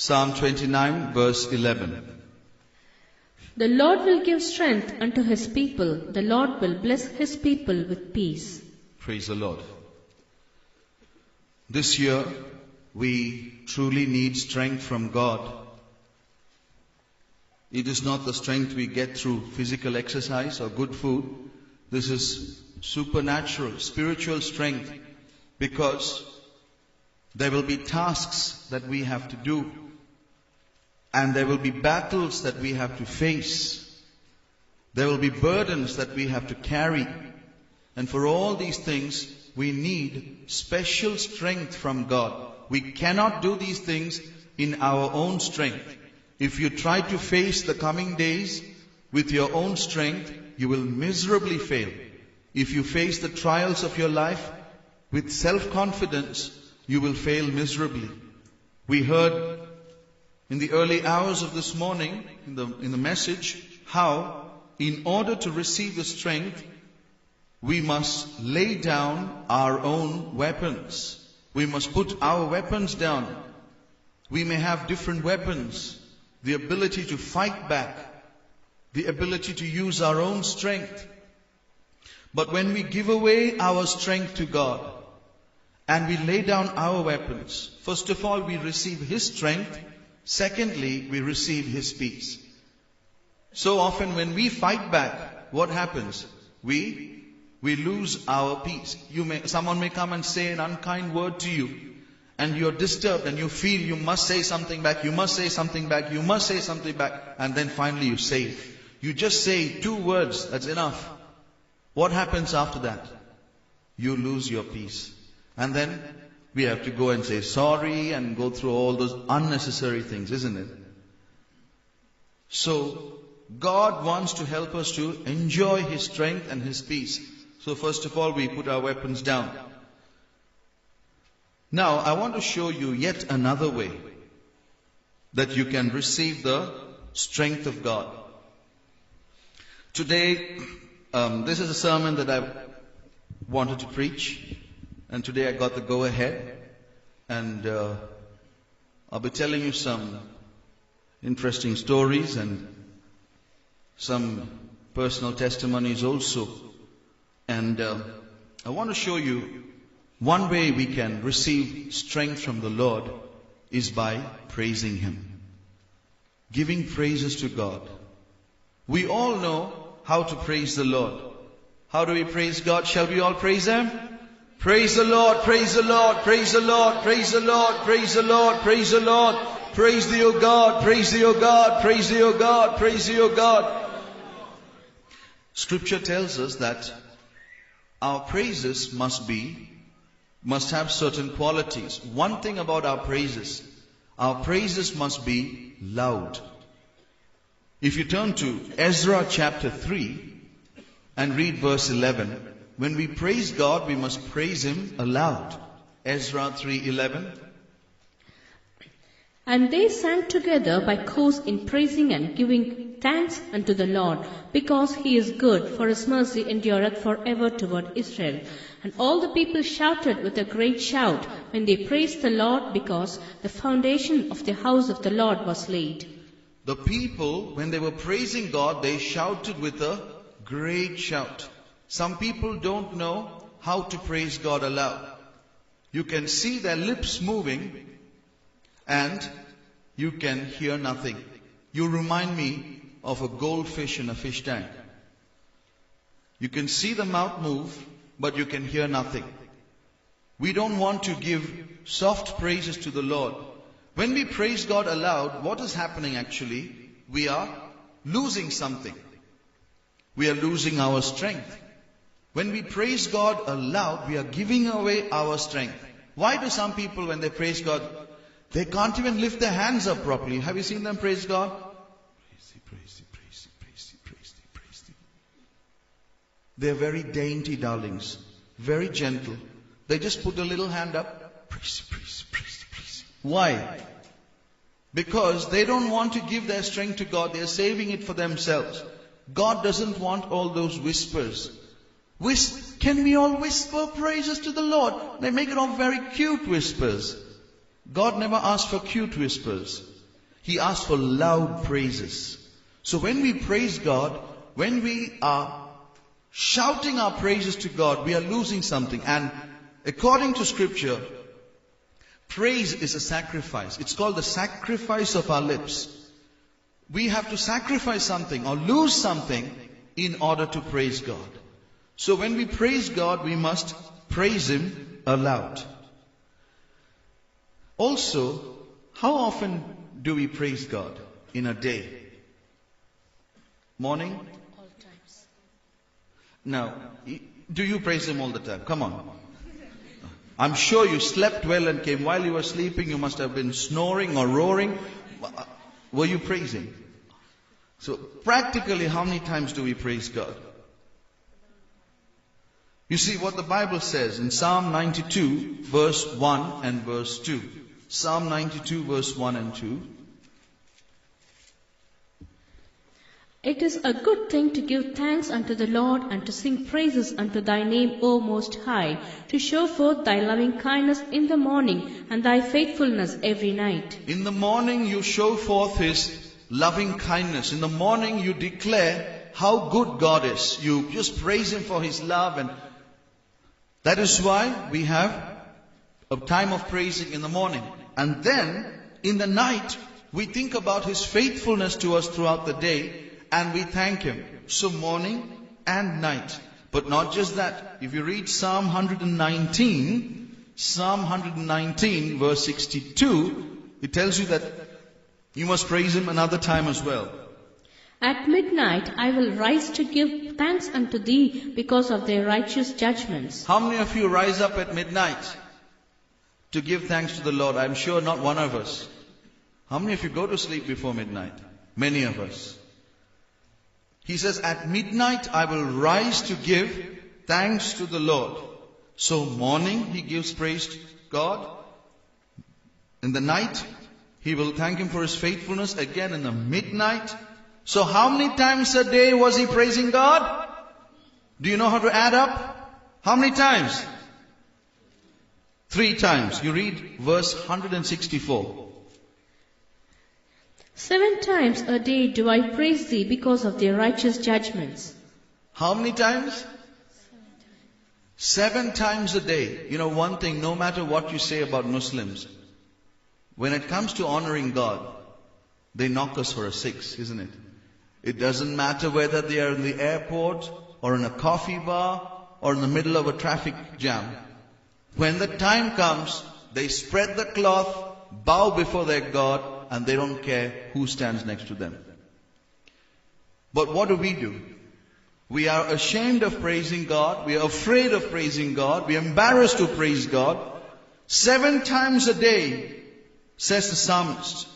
Psalm 29 verse 11. The Lord will give strength unto his people. The Lord will bless his people with peace. Praise the Lord. This year, we truly need strength from God. It is not the strength we get through physical exercise or good food. This is supernatural, spiritual strength, because there will be tasks that we have to do, and there will be battles that we have to face. There will be burdens that we have to carry. And for all these things, we need special strength from God. We cannot do these things in our own strength. If you try to face the coming days with your own strength, you will miserably fail. If you face the trials of your life with self-confidence, you will fail miserably. We heard in the early hours of this morning, in the message, how in order to receive the strength, we must lay down our own weapons. We must put our weapons down. We may have different weapons, the ability to fight back, the ability to use our own strength. But when we give away our strength to God and we lay down our weapons, first of all, we receive His strength. Secondly, we receive His peace. So often when we fight back, what happens? We lose our peace. Someone may come and say an unkind word to you, and you're disturbed and you feel you must say something back, you must say something back, you must say something back, and then finally you say it. You just say 2 words, that's enough. What happens after that? You lose your peace. And then we have to go and say sorry and go through all those unnecessary things, isn't it? So, God wants to help us to enjoy His strength and His peace. So first of all, we put our weapons down. Now, I want to show you yet another way that you can receive the strength of God. Today, this is a sermon that I wanted to preach, and today I got the go-ahead, and I'll be telling you some interesting stories and some personal testimonies also. And I want to show you one way we can receive strength from the Lord is by praising Him. Giving praises to God. We all know how to praise the Lord. How do we praise God? Shall we all praise Him? Praise the Lord, praise the Lord, praise the Lord, praise the Lord, praise the Lord, praise the Lord. Praise Thee, O God, praise Thee, O God, praise Thee, O God, praise Thee, O God. Scripture tells us that our praises must have certain qualities. One thing about our praises must be loud. If you turn to Ezra chapter 3 and read verse 11, when we praise God, we must praise Him aloud. Ezra 3:11. And they sang together by course in praising and giving thanks unto the Lord, because He is good, for His mercy endureth forever toward Israel. And all the people shouted with a great shout when they praised the Lord, because the foundation of the house of the Lord was laid. The people, when they were praising God, they shouted with a great shout. Some people don't know how to praise God aloud. You can see their lips moving, and you can hear nothing. You remind me of a goldfish in a fish tank. You can see the mouth move, but you can hear nothing. We don't want to give soft praises to the Lord. When we praise God aloud, what is happening actually? We are losing something. We are losing our strength. When we praise God aloud, we are giving away our strength. Why do some people, when they praise God, they can't even lift their hands up properly? Have you seen them praise God? Praise Thee, praise Thee, praise Thee, praise Thee, praise Thee, praise Thee. They're very dainty darlings, very gentle. They just put a little hand up. Praise Thee, praise Thee, praise Thee, praise Thee. Why? Because they don't want to give their strength to God. They're saving it for themselves. God doesn't want all those whispers. Can we all whisper praises to the Lord? They make it all very cute whispers. God never asked for cute whispers. He asks for loud praises. So when we praise God, when we are shouting our praises to God, we are losing something. And according to Scripture, praise is a sacrifice. It's called the sacrifice of our lips. We have to sacrifice something or lose something in order to praise God. So when we praise God, we must praise Him aloud. Also, how often do we praise God in a day? Morning? All times. Now, do you praise Him all the time? Come on. I'm sure you slept well and came. While you were sleeping, you must have been snoring or roaring. Were you praising? So practically, how many times do we praise God? You see what the Bible says in Psalm 92 verse 1 and verse 2. Psalm 92 verse 1 and 2. It is a good thing to give thanks unto the Lord and to sing praises unto thy name, O Most High, to show forth thy loving kindness in the morning and thy faithfulness every night. In the morning you show forth His loving kindness. In the morning you declare how good God is. You just praise Him for His love, and that is why we have a time of praising in the morning. And then in the night we think about His faithfulness to us throughout the day and we thank Him. So morning and night. But not just that. If you read Psalm 119 verse 62, it tells you that you must praise Him another time as well. At midnight I will rise to give thanks unto thee because of their righteous judgments. How many of you rise up at midnight to give thanks to the Lord? I'm sure not one of us. How many of you go to sleep before midnight? Many of us. He says, at midnight I will rise to give thanks to the Lord. So morning he gives praise to God. In the night he will thank Him for His faithfulness. Again in the midnight. So how many times a day was he praising God? Do you know how to add up? How many times? 3 times. You read verse 164. 7 times a day do I praise thee because of their righteous judgments. How many times? 7 times a day. You know one thing, no matter what you say about Muslims, when it comes to honoring God, they knock us for a 6, isn't it? It doesn't matter whether they are in the airport or in a coffee bar or in the middle of a traffic jam. When the time comes, they spread the cloth, bow before their God, and they don't care who stands next to them. But what do? We are ashamed of praising God. We are afraid of praising God. We are embarrassed to praise God. 7 times a day, says the psalmist.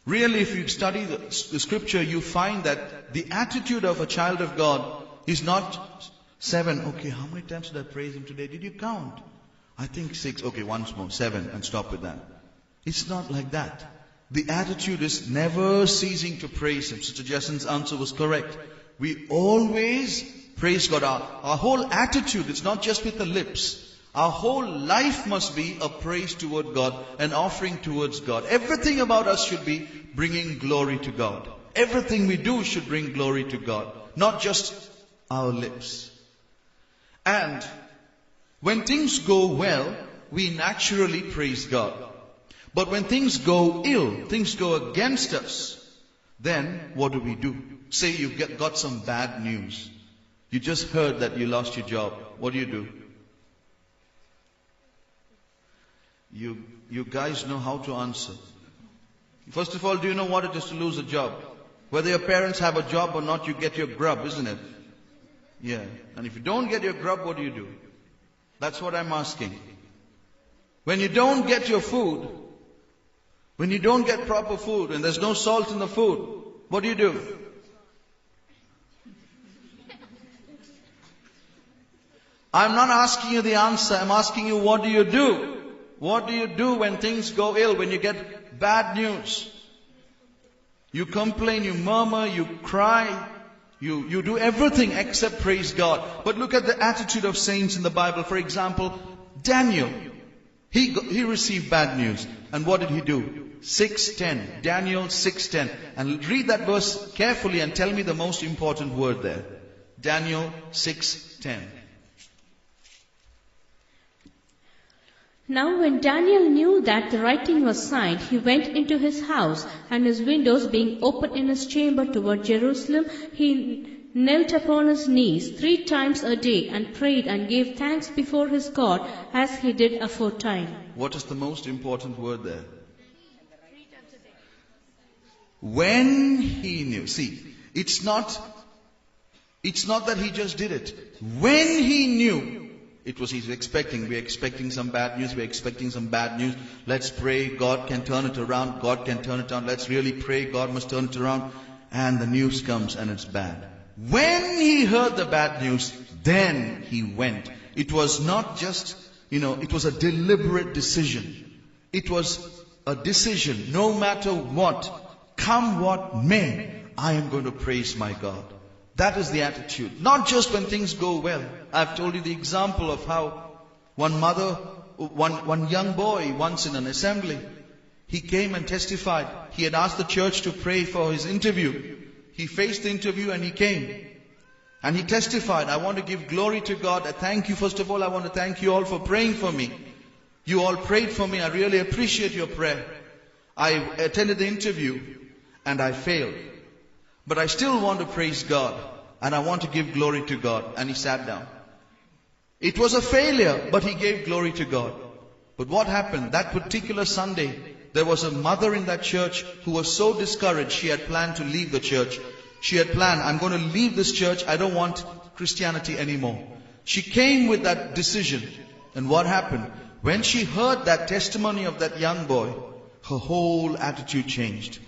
Really, if you study the scripture, you find that the attitude of a child of God is not 7. Okay, how many times did I praise Him today? Did you count? I think 6. Okay, once more. 7, and stop with that. It's not like that. The attitude is never ceasing to praise Him. Sister Jason's answer was correct. We always praise God. Our whole attitude, it's not just with the lips. Our whole life must be a praise toward God, an offering towards God. Everything about us should be bringing glory to God. Everything we do should bring glory to God, not just our lips. And when things go well, we naturally praise God. But when things go ill, things go against us, then what do? Say you've got some bad news. You just heard that you lost your job. What do? You guys know how to answer. First of all, do you know what it is to lose a job? Whether your parents have a job or not, you get your grub, isn't it? Yeah. And if you don't get your grub, what do? That's what I'm asking. When you don't get your food, when you don't get proper food and there's no salt in the food, what do? I'm not asking you the answer. I'm asking you, what do? What do you do when things go ill, when you get bad news? You complain, you murmur, you cry, you do everything except praise God. But look at the attitude of saints in the Bible. For example, Daniel. He received bad news. And what did he do? 6:10. Daniel 6:10. And read that verse carefully and tell me the most important word there. Daniel 6:10. Now when Daniel knew that the writing was signed, he went into his house, and his windows being open in his chamber toward Jerusalem, he knelt upon his knees 3 times a day, and prayed and gave thanks before his God, as he did aforetime. What is the most important word there? When he knew. See, it's not that he just did it. When he knew, he's expecting. We're expecting some bad news. We're expecting some bad news. Let's pray. God can turn it around. God can turn it around. Let's really pray. God must turn it around. And the news comes and it's bad. When he heard the bad news, then he went. It was not just, it was a deliberate decision. It was a decision. No matter what, come what may, I am going to praise my God. That is the attitude. Not just when things go well. I've told you the example of how one young boy once in an assembly, he came and testified. He had asked the church to pray for his interview. He faced the interview and he came. And he testified, I want to give glory to God. I thank you. First of all, I want to thank you all for praying for me. You all prayed for me. I really appreciate your prayer. I attended the interview and I failed. But I still want to praise God. And I want to give glory to God. And he sat down. It was a failure, but he gave glory to God. But what happened? That particular Sunday, there was a mother in that church who was so discouraged, she had planned to leave the church. She had planned, I'm going to leave this church. I don't want Christianity anymore. She came with that decision. And what happened? When she heard that testimony of that young boy, her whole attitude changed.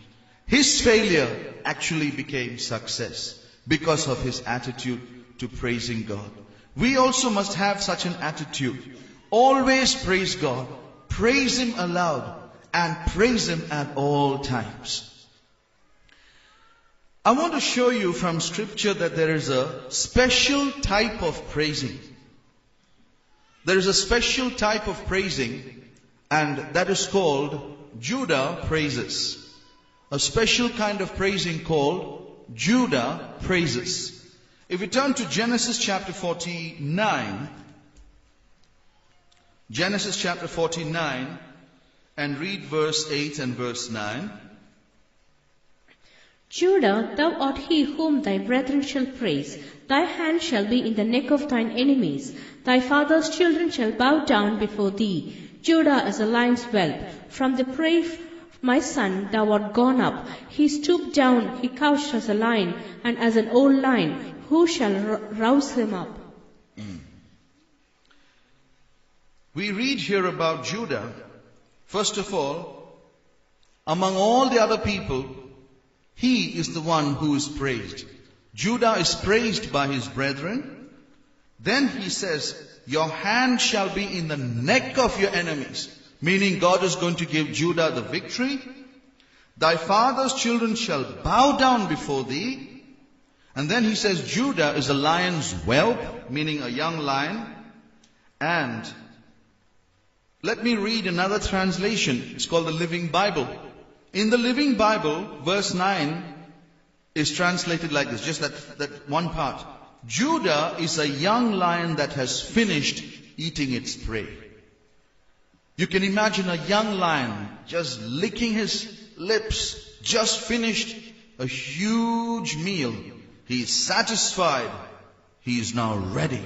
His failure actually became success because of his attitude to praising God. We also must have such an attitude. Always praise God. Praise Him aloud. And praise Him at all times. I want to show you from Scripture that there is a special type of praising. There is a special type of praising, and that is called Judah praises. A special kind of praising called Judah praises. If we turn to Genesis chapter 49, Genesis chapter 49, and read verse 8 and verse 9. Judah, thou art he whom thy brethren shall praise. Thy hand shall be in the neck of thine enemies. Thy father's children shall bow down before thee. Judah is a lion's whelp. From the prey, my son, thou art gone up. He stooped down, he couched as a lion, and as an old lion. Who shall rouse him up? We read here about Judah. First of all, among all the other people, he is the one who is praised. Judah is praised by his brethren. Then he says, your hand shall be in the neck of your enemies. Meaning God is going to give Judah the victory. Thy father's children shall bow down before thee. And then he says Judah is a lion's whelp, meaning a young lion. And let me read another translation. It's called the Living Bible. In the Living Bible, verse 9 is translated like this, just that one part. Judah is a young lion that has finished eating its prey. You can imagine a young lion just licking his lips, just finished a huge meal. He is satisfied. He is now ready.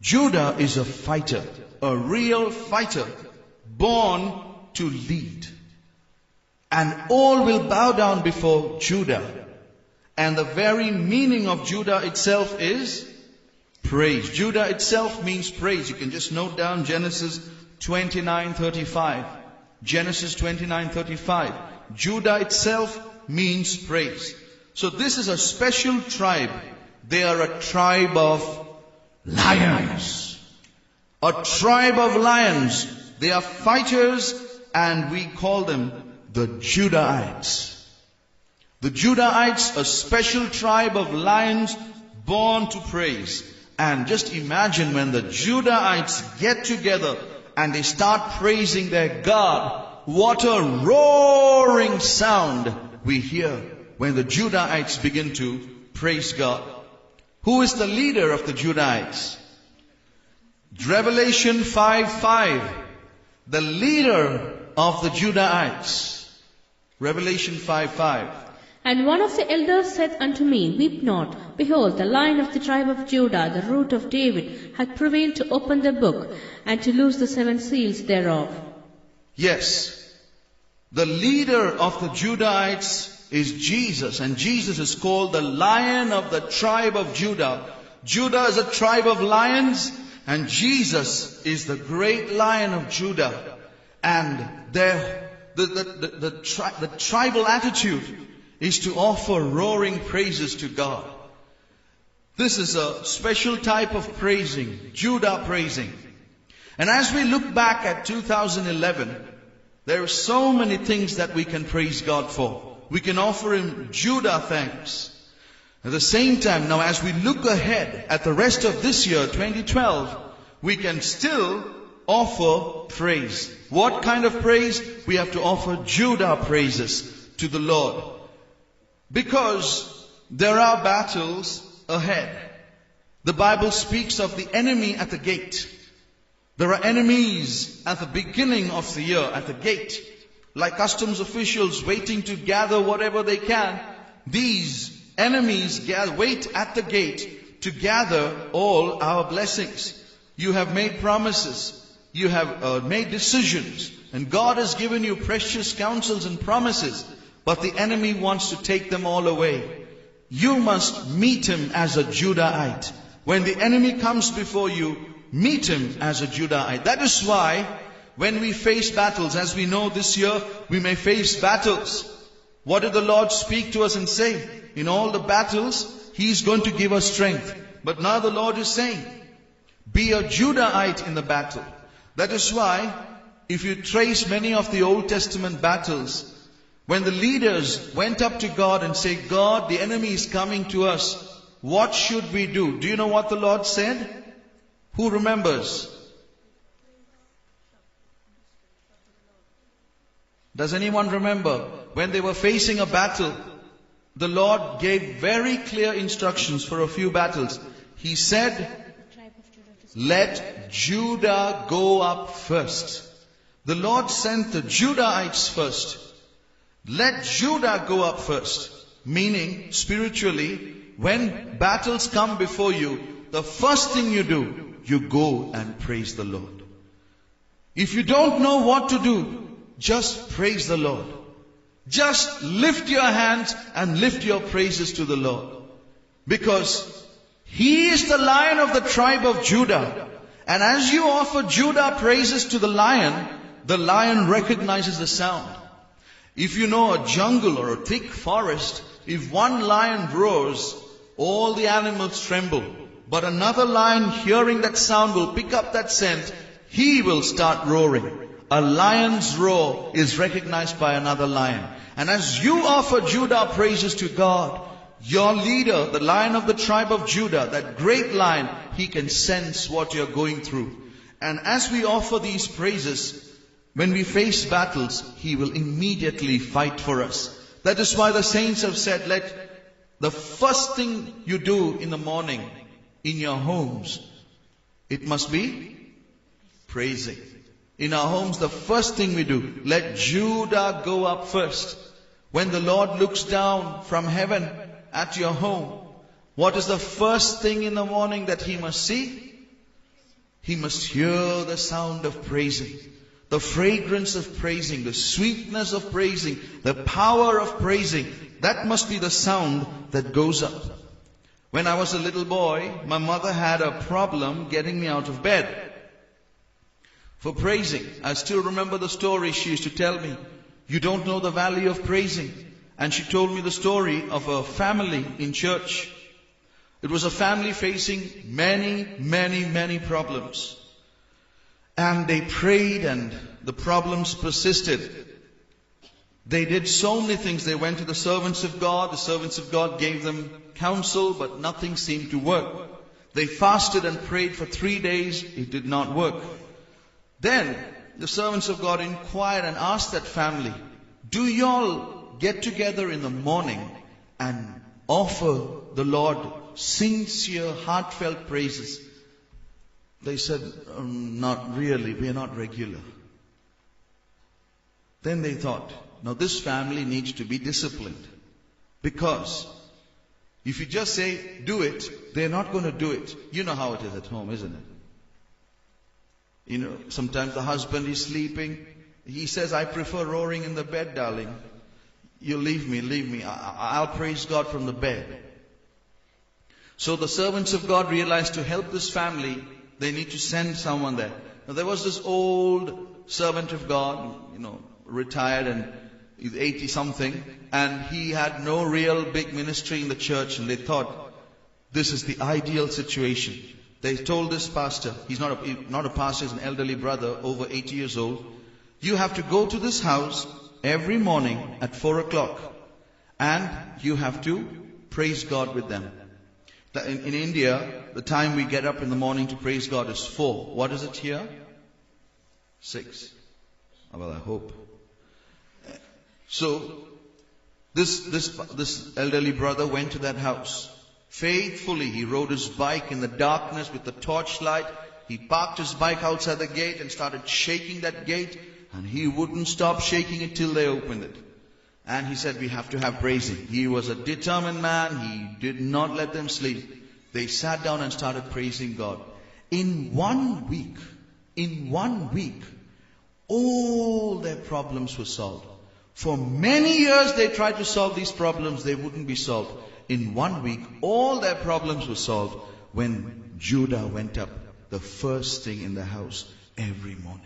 Judah is a fighter, a real fighter, born to lead. And all will bow down before Judah. And the very meaning of Judah itself is praise. Judah itself means praise. You can just note down Genesis 29:35. Genesis 29:35. Judah itself means praise. So this is a special tribe. They are a tribe of lions. A tribe of lions. They are fighters, and we call them the Judahites. The Judahites, a special tribe of lions born to praise. And just imagine when the Judahites get together and they start praising their God, what a roaring sound we hear when the Judahites begin to praise God. Who is the leader of the Judahites? Revelation 5:5. The leader of the Judahites. Revelation 5:5. And one of the elders said unto me, Weep not. Behold, the Lion of the tribe of Judah, the root of David, hath prevailed to open the book, and to loose the 7 seals thereof. Yes, the leader of the Judahites is Jesus, and Jesus is called the Lion of the tribe of Judah. Judah is a tribe of lions, and Jesus is the great Lion of Judah. And the tribal attitude is to offer roaring praises to God. This is a special type of praising, Judah praising. And as we look back at 2011, there are so many things that we can praise God for. We can offer Him Judah thanks. At the same time, now as we look ahead at the rest of this year, 2012, we can still offer praise. What kind of praise? We have to offer Judah praises to the Lord. Because there are battles ahead. The Bible speaks of the enemy at the gate. There are enemies at the beginning of the year, at the gate. Like customs officials waiting to gather whatever they can. These enemies wait at the gate to gather all our blessings. You have made promises. You have made decisions. And God has given you precious counsels and promises. But the enemy wants to take them all away. You must meet him as a Judahite. When the enemy comes before you, meet him as a Judahite. That is why when we face battles, as we know this year, we may face battles. What did the Lord speak to us and say? In all the battles, He is going to give us strength. But now the Lord is saying, be a Judahite in the battle. That is why, if you trace many of the Old Testament battles, when the leaders went up to God and said, God, the enemy is coming to us. What should we do? Do you know what the Lord said? Who remembers? Does anyone remember? When they were facing a battle, the Lord gave very clear instructions for a few battles. He said, let Judah go up first. The Lord sent the Judahites first. Let Judah go up first. Meaning, spiritually, when battles come before you, the first thing you do, you go and praise the Lord. If you don't know what to do, just praise the Lord. Just lift your hands and lift your praises to the Lord. Because He is the Lion of the tribe of Judah. And as you offer Judah praises to the lion recognizes the sound. If you know a jungle or a thick forest, if one lion roars, all the animals tremble. But another lion hearing that sound will pick up that scent, he will start roaring. A lion's roar is recognized by another lion. And as you offer Judah praises to God, your leader, the Lion of the tribe of Judah, that great lion, he can sense what you're going through. And as we offer these praises, when we face battles, He will immediately fight for us. That is why the saints have said, let the first thing you do in the morning in your homes, it must be praising. In our homes, the first thing we do, let Judah go up first. When the Lord looks down from heaven at your home, what is the first thing in the morning that He must see? He must hear the sound of praising. The fragrance of praising, the sweetness of praising, the power of praising. That must be the sound that goes up. When I was a little boy, my mother had a problem getting me out of bed for praising. I still remember the story she used to tell me. You don't know the value of praising. And she told me the story of a family in church. It was a family facing many problems. And they prayed and the problems persisted. They did so many things. They went to the servants of God. The servants of God gave them counsel, but nothing seemed to work. They fasted and prayed for 3 days. It did not work. Then the servants of God inquired and asked that family, do y'all get together in the morning and offer the Lord sincere, heartfelt praises? They said, not really, we are not regular. Then they thought, now this family needs to be disciplined. Because if you just say, do it, they're not going to do it. You know how it is at home, isn't it? You know, sometimes the husband is sleeping. He says, I prefer roaring in the bed, darling. You leave me. I'll praise God from the bed. So the servants of God realized to help this family, they need to send someone there. Now there was this old servant of God, retired, and he's 80 something, and he had no real big ministry in the church, and they thought, this is the ideal situation. They told this pastor, he's not a pastor, he's an elderly brother, over 80 years old, you have to go to this house every morning at 4 o'clock, and you have to praise God with them. In India, the time we get up in the morning to praise God is 4. What is it here? 6. Well, I hope. So, this elderly brother went to that house. Faithfully, he rode his bike in the darkness with the torchlight. He parked his bike outside the gate and started shaking that gate. And he wouldn't stop shaking it till they opened it. And he said, we have to have praising. He was a determined man. He did not let them sleep. They sat down and started praising God. In 1 week, all their problems were solved. For many years they tried to solve these problems. They wouldn't be solved. In 1 week, all their problems were solved when Judah went up the first thing in the house every morning.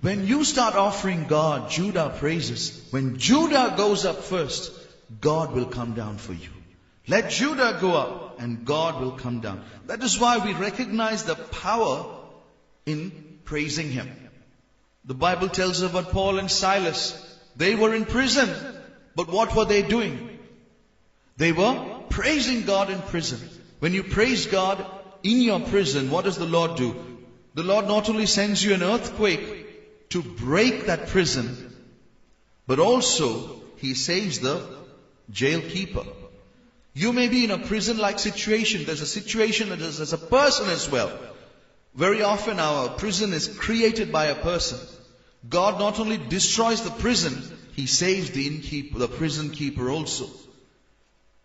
When you start offering God Judah praises, when Judah goes up first, God will come down for you. Let Judah go up and God will come down. That is why we recognize the power in praising Him. The Bible tells us about Paul and Silas. They were in prison, but what were they doing? They were praising God in prison. When you praise God in your prison, what does the Lord do? The Lord not only sends you an earthquake to break that prison, but also He saves the jailkeeper. You may be in a prison-like situation. There's a situation that is as a person as well. Very often our prison is created by a person. God not only destroys the prison, He saves the prison keeper also.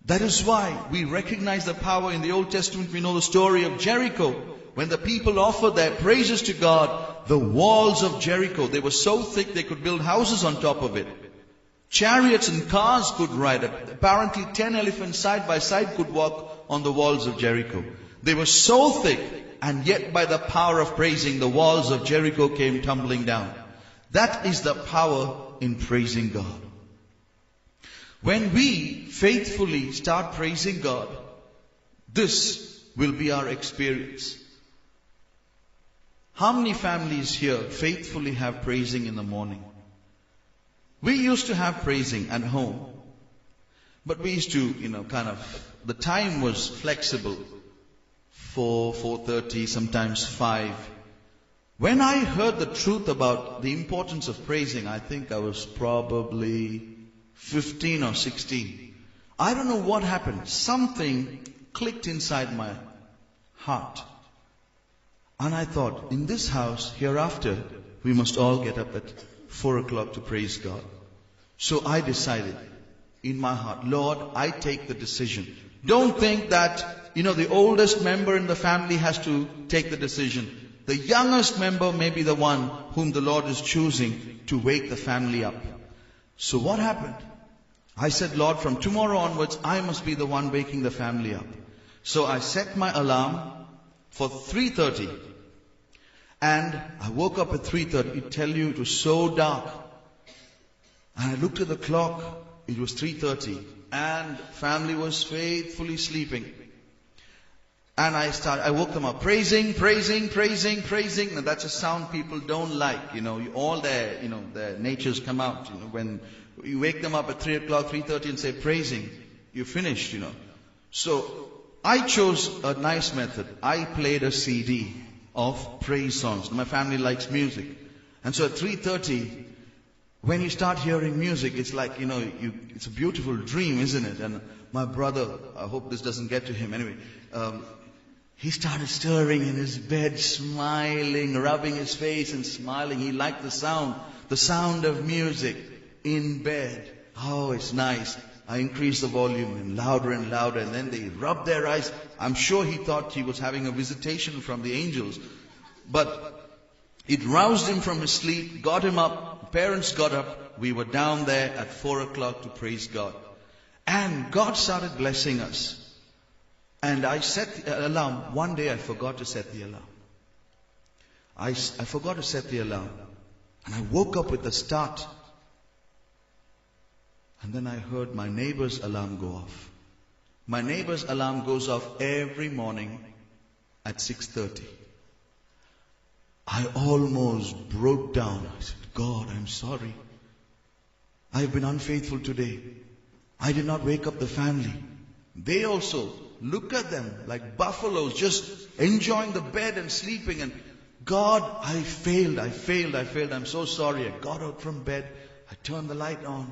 That is why we recognize the power in the Old Testament. We know the story of Jericho. When the people offered their praises to God, the walls of Jericho, they were so thick they could build houses on top of it. Chariots and cars could ride it. Apparently 10 elephants side by side could walk on the walls of Jericho. They were so thick, and yet by the power of praising, the walls of Jericho came tumbling down. That is the power in praising God. When we faithfully start praising God, this will be our experience. How many families here faithfully have praising in the morning? We used to have praising at home, but we used to, the time was flexible. 4, 4:30, sometimes 5. When I heard the truth about the importance of praising, I think I was probably 15 or 16. I don't know what happened. Something clicked inside my heart. And I thought, in this house, hereafter, we must all get up at 4 o'clock to praise God. So I decided in my heart, Lord, I take the decision. Don't think that, the oldest member in the family has to take the decision. The youngest member may be the one whom the Lord is choosing to wake the family up. So what happened? I said, Lord, from tomorrow onwards, I must be the one waking the family up. So I set my alarm for 3:30. And I woke up at 3:30. I tell you, it was so dark. And I looked at the clock. It was 3:30. And family was faithfully sleeping. And I woke them up praising. Now that's a sound people don't like. All their natures come out. When you wake them up at 3 o'clock, 3:30 and say praising, you're finished, So I chose a nice method. I played a CD of praise songs. My family likes music. And so at 3:30, when you start hearing music, it's like, it's a beautiful dream, isn't it? And my brother, I hope this doesn't get to him anyway, he started stirring in his bed, smiling, rubbing his face and smiling. He liked the sound of music in bed. Oh, it's nice. I increased the volume and louder, and then they rubbed their eyes. I'm sure he thought he was having a visitation from the angels. But it roused him from his sleep, got him up, parents got up. We were down there at 4 o'clock to praise God. And God started blessing us. And I set the alarm. One day I forgot to set the alarm. I forgot to set the alarm. And I woke up with a start. And then I heard my neighbor's alarm go off. My neighbor's alarm goes off every morning at 6:30. I almost broke down. I said, God, I'm sorry. I've been unfaithful today. I did not wake up the family. They also, look at them like buffaloes, just enjoying the bed and sleeping. And God, I failed. I'm so sorry. I got out from bed. I turned the light on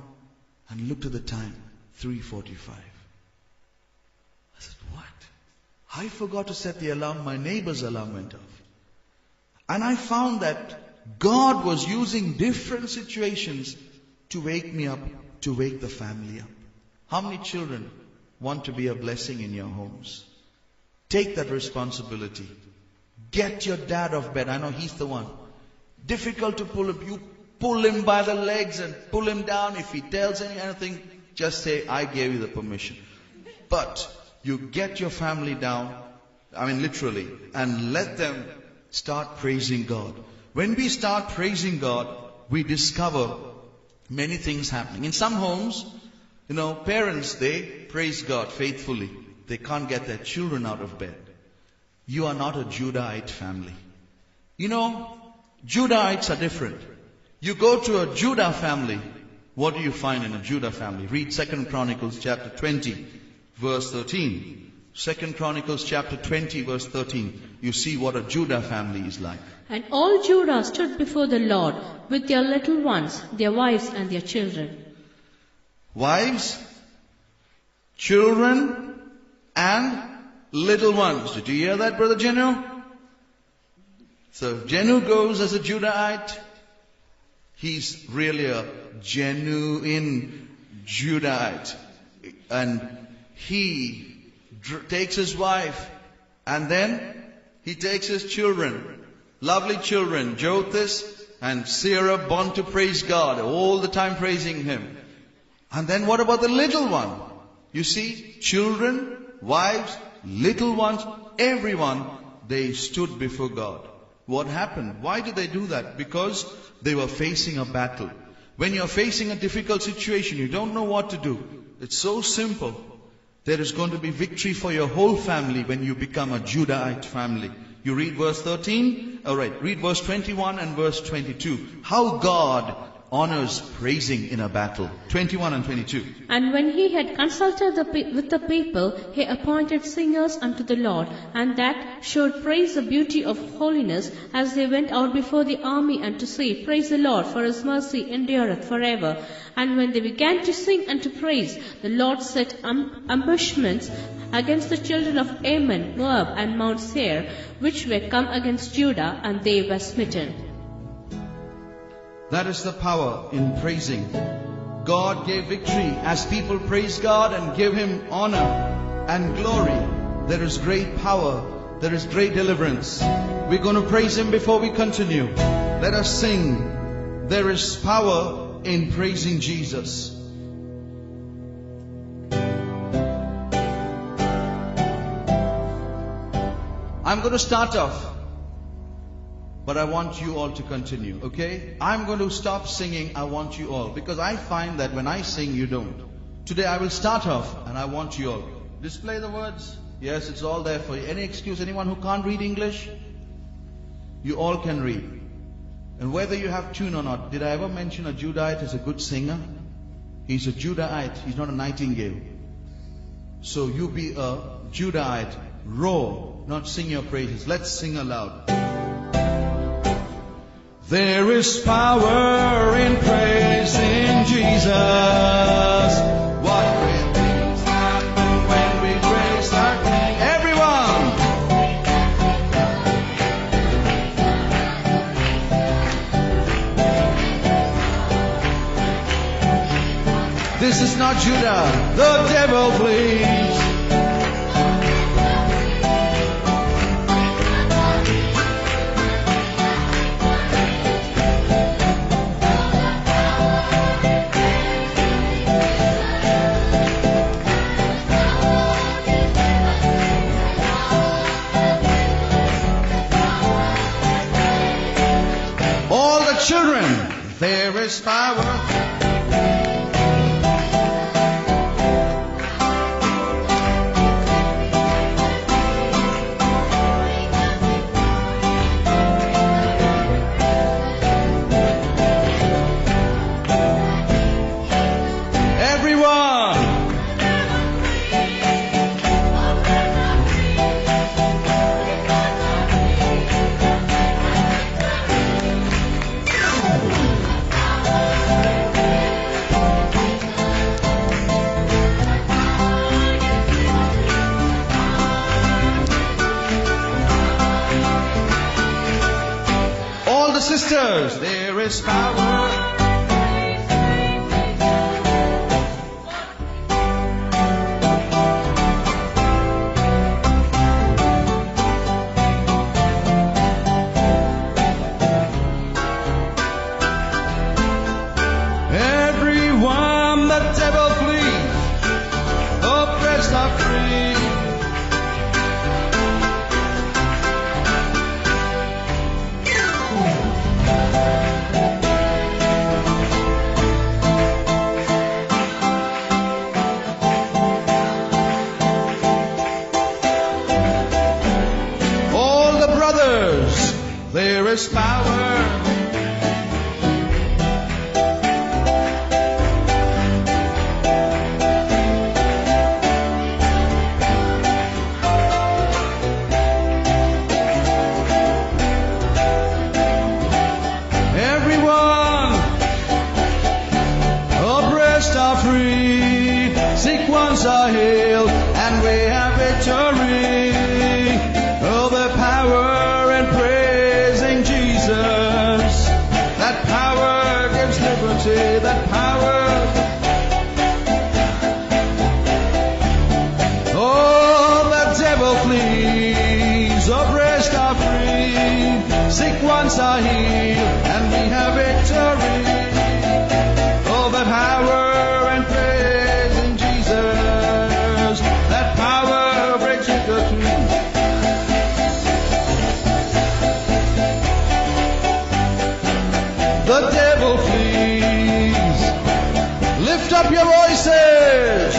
and looked at the time, 3:45. I said, what? I forgot to set the alarm. My neighbor's alarm went off. And I found that God was using different situations to wake me up, to wake the family up. How many children want to be a blessing in your homes? Take that responsibility. Get your dad off bed. I know he's the one. Difficult to pull him. You pull him by the legs and pull him down. If he tells anything, just say, I gave you the permission. But you get your family down, literally, and let them start praising God. When we start praising God, we discover many things happening. In some homes, parents, they praise God faithfully. They can't get their children out of bed. You are not a Judahite family. Judahites are different. You go to a Judah family. What do you find in a Judah family? Read 2 Chronicles chapter 20, verse 13. 2 Chronicles chapter 20, verse 13. You see what a Judah family is like. And all Judah stood before the Lord with their little ones, their wives and their children. Wives, children, and little ones. Did you hear that, Brother Jenu? So if Jenu goes as a Judahite, he's really a genuine Judahite. And he takes his wife, and then he takes his children, lovely children, Jothis and Sarah, born to praise God, all the time praising Him. And then what about the little one? You see, children, wives, little ones, everyone, they stood before God. What happened? Why did they do that? Because they were facing a battle. When you're facing a difficult situation, you don't know what to do. It's so simple. There is going to be victory for your whole family when you become a Judahite family. You read verse 13? Alright, read verse 21 and verse 22. How God honors praising in a battle. 21 and 22. And when he had consulted with the people, he appointed singers unto the Lord, and that should praise the beauty of holiness, as they went out before the army, and to say, Praise the Lord, for His mercy endureth forever. And when they began to sing and to praise, the Lord set ambushments against the children of Ammon, Moab, and Mount Seir, which were come against Judah, and they were smitten. That is the power in praising. God gave victory as people praise God and give Him honor and glory. There is great power. There is great deliverance. We're going to praise Him before we continue. Let us sing. There is power in praising Jesus. I'm going to start off, but I want you all to continue, okay? I'm going to stop singing, I want you all, because I find that when I sing, you don't. Today I will start off, and I want you all. Display the words. Yes, it's all there for you. Any excuse, anyone who can't read English? You all can read. And whether you have tune or not, did I ever mention a Judahite is a good singer? He's a Judahite, he's not a nightingale. So you be a Judahite, roar, not sing your praises. Let's sing aloud. There is power in praising Jesus. What great things happen when we praise our King. Everyone! This is not Judah. The devil flees. Children, there is power. Sisters, there is power. Everyone, the devil flees. Oppressed are free. There is power. Everyone oppressed are free, sick ones are healed, and we have victory. Oh, the power and praising Jesus. That power gives liberty. That power. Oh, the devil flees. Oppressed are free. Sick ones are healed. And we have victory. Oh, the power and praising Jesus. That power breaks victory. The devil flees. Lift up your voices.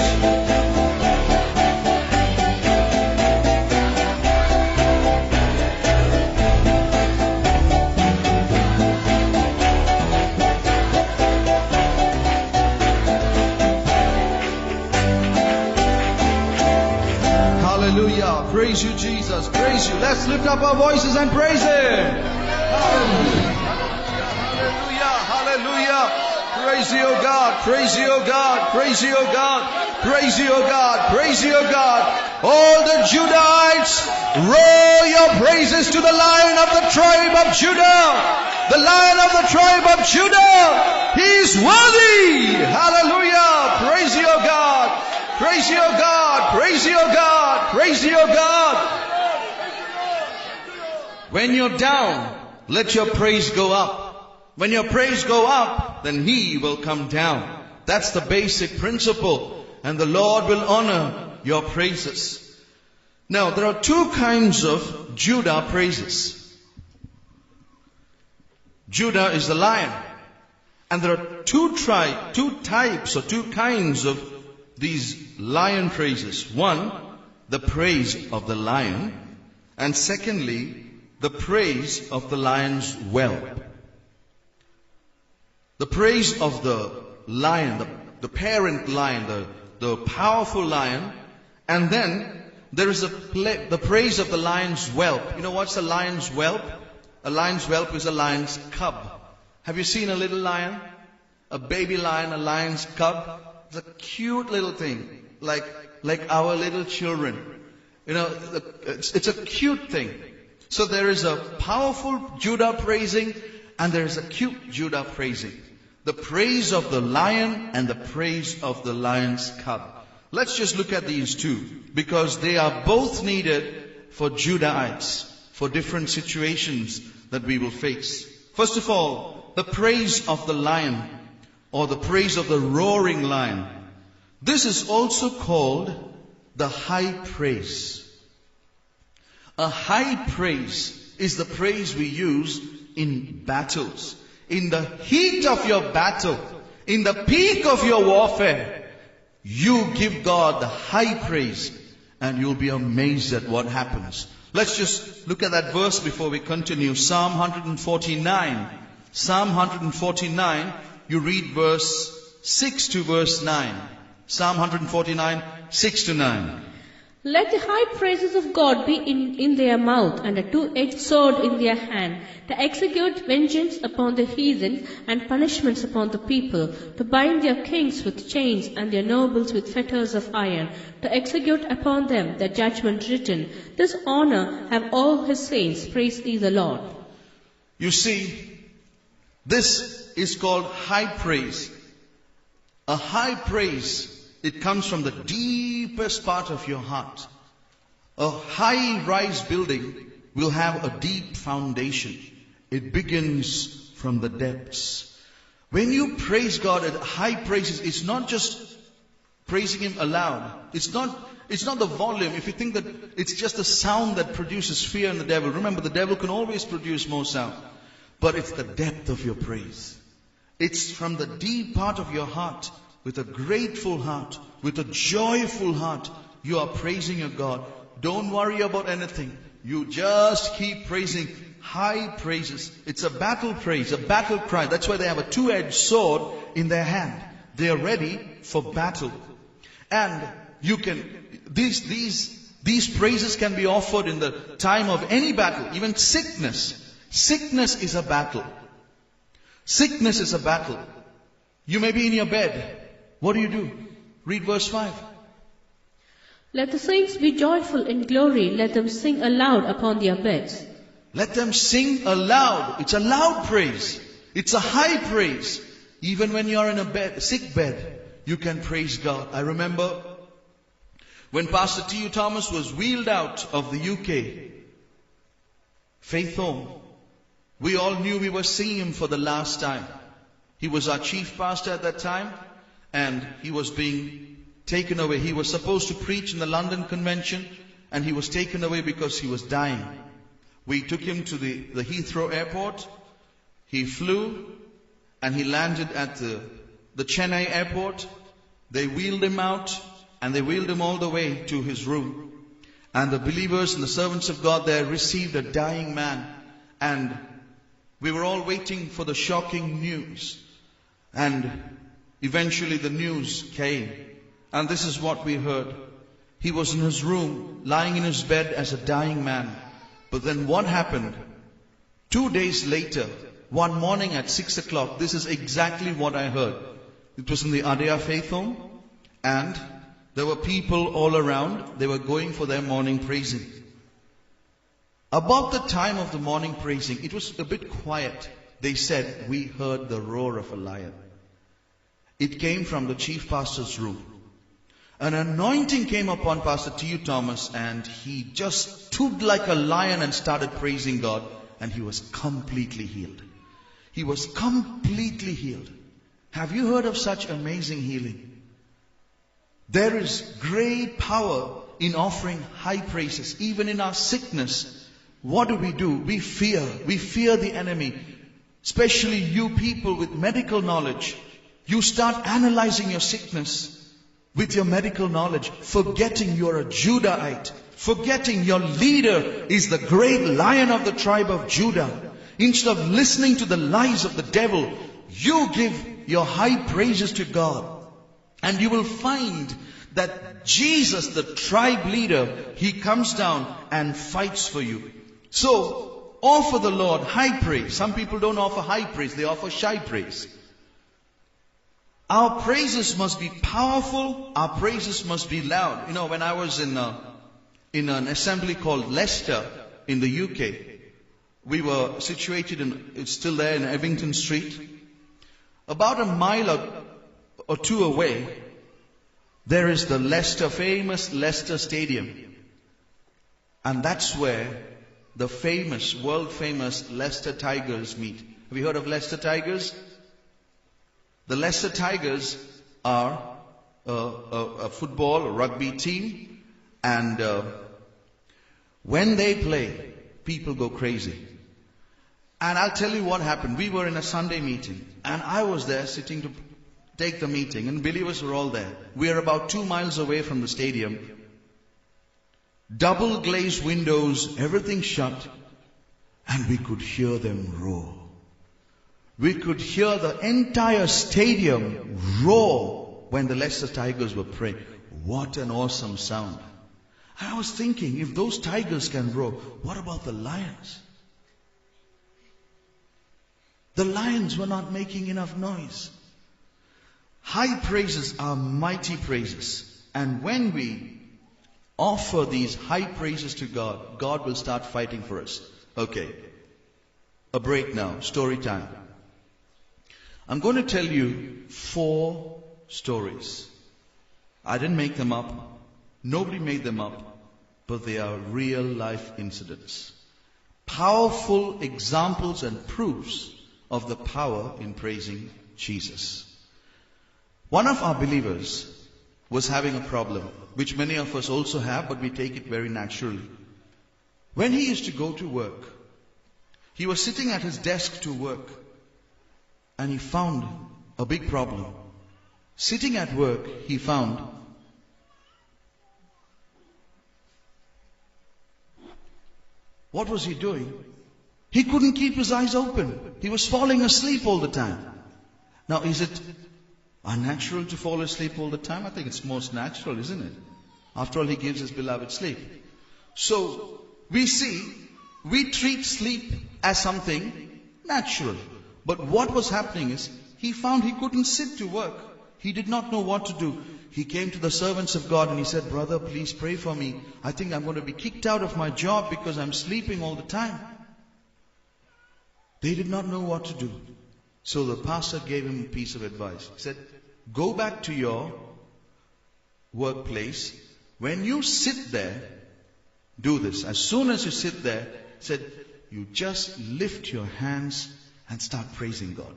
Hallelujah. Praise you, Jesus. Praise you. Let's lift up our voices and praise Him. Hallelujah. Hallelujah. Praise you, O God. Praise you, O God. Praise you, O God. Praise you, O God. Praise you, O God. All the Judahites, roar your praises to the Lion of the tribe of Judah. The Lion of the tribe of Judah. He is worthy. Hallelujah. Praise you, O God. Praise you, O God. Praise you, O God. Praise you, O God. When you're down, let your praise go up. When your praise go up, then He will come down. That's the basic principle. And the Lord will honor your praises. Now, there are two kinds of Judah praises. Judah is the lion. And there are two types or two kinds of these lion praises. One, the praise of the lion. And secondly, the praise of the lion's whelp. The praise of the lion, the parent lion, the powerful lion. And then there is the praise of the lion's whelp. You know what's the lion's whelp? A lion's whelp is a lion's cub. Have you seen a little lion? A baby lion, a lion's cub? It's a cute little thing, like our little children. You know, it's a cute thing. So there is a powerful Judah praising, and there is a cute Judah praising. The praise of the lion and the praise of the lion's cub. Let's just look at these two, because they are both needed for Judahites, for different situations that we will face. First of all, the praise of the lion, or the praise of the roaring lion. This is also called the high praise. A high praise is the praise we use in battles. In the heat of your battle, in the peak of your warfare, you give God the high praise, and you'll be amazed at what happens. Let's just look at that verse before we continue. Psalm 149. Psalm 149, you read verse 6 to verse 9. Psalm 149, 6 to 9. Let the high praises of God be in their mouth, and a two-edged sword in their hand, to execute vengeance upon the heathen, and punishments upon the people, to bind their kings with chains, and their nobles with fetters of iron, to execute upon them the judgment written. This honor have all his saints. Praise ye the Lord. You see, this is called high praise. A high praise, it comes from the deepest part of your heart. A high-rise building will have a deep foundation. It begins from the depths. When you praise God at high praises, it's not just praising Him aloud. It's not the volume. If you think that it's just the sound that produces fear in the devil, remember, the devil can always produce more sound. But it's the depth of your praise. It's from the deep part of your heart, with a grateful heart, with a joyful heart, you are praising your God. Don't worry about anything. You just keep praising high praises. It's a battle praise, a battle cry. That's why they have a two-edged sword in their hand. They are ready for battle. And you can, these praises can be offered in the time of any battle, even sickness. Sickness is a battle. Sickness is a battle. You may be in your bed. What do? Read verse 5. Let the saints be joyful in glory. Let them sing aloud upon their beds. Let them sing aloud. It's a loud praise. It's a high praise. Even when you're in a sick bed, you can praise God. I remember when Pastor T.U. Thomas was wheeled out of the UK, Faith Home, we all knew we were seeing him for the last time. He was our chief pastor at that time, and he was being taken away. He was supposed to preach in the London convention, and he was taken away because he was dying. We took him to the Heathrow airport. He flew, and he landed at the Chennai airport. They wheeled him out, and they wheeled him all the way to his room. And the believers and the servants of God there received a dying man. And we were all waiting for the shocking news. And eventually the news came. And this is what we heard. He was in his room, lying in his bed as a dying man. But then what happened? 2 days later, one morning at 6 o'clock, this is exactly what I heard. It was in the Adaya Faith Home, and there were people all around. They were going for their morning praising. About the time of the morning praising, it was a bit quiet. They said, we heard the roar of a lion. It came from the chief pastor's room. An anointing came upon Pastor T.U. Thomas, and he just stood like a lion and started praising God, and he was completely healed. He was completely healed. Have you heard of such amazing healing? There is great power in offering high praises. Even in our sickness, what do? We fear. We fear the enemy. Especially you people with medical knowledge. You start analyzing your sickness with your medical knowledge, forgetting you're a Judahite, forgetting your leader is the great lion of the tribe of Judah. Instead of listening to the lies of the devil, you give your high praises to God. And you will find that Jesus, the tribe leader, he comes down and fights for you. So, Offer the Lord high praise. Some people don't offer high praise, they offer shy praise. Our praises must be powerful, our praises must be loud. When I was in an assembly called Leicester in the UK, we were situated it's still there in Evington Street. About a mile or two away, there is the famous Leicester Stadium. And that's where the world famous Leicester Tigers meet. Have you heard of Leicester Tigers? The Leicester Tigers are a football, a rugby team, and when they play, people go crazy. And I'll tell you what happened. We were in a Sunday meeting, and I was there sitting to take the meeting, and believers were all there. We are about 2 miles away from the stadium. Double glazed windows, everything shut, and we could hear them roar. We could hear the entire stadium roar when the Leicester Tigers were praying. What an awesome sound. And I was thinking, if those tigers can roar, what about the lions? The lions were not making enough noise. High praises are mighty praises. And when we offer these high praises to God, God will start fighting for us. Okay, a break now, story time. I'm going to tell you 4 stories. I didn't make them up. Nobody made them up. But they are real life incidents. Powerful examples and proofs of the power in praising Jesus. One of our believers was having a problem, which many of us also have, but we take it very naturally. When he used to go to work, he was sitting at his desk to work, and he found a big problem. Sitting at work, he found what was he doing? He couldn't keep his eyes open. He was falling asleep all the time. Now, is it unnatural to fall asleep all the time? I think it's most natural, isn't it? After all, he gives his beloved sleep. So, we treat sleep as something natural. But what was happening is, he found he couldn't sit to work. He did not know what to do. He came to the servants of God and he said, "Brother, please pray for me. I think I'm going to be kicked out of my job because I'm sleeping all the time." They did not know what to do. So the pastor gave him a piece of advice. He said, "Go back to your workplace. When you sit there, do this. As soon as you sit there," said, "you just lift your hands and start praising God.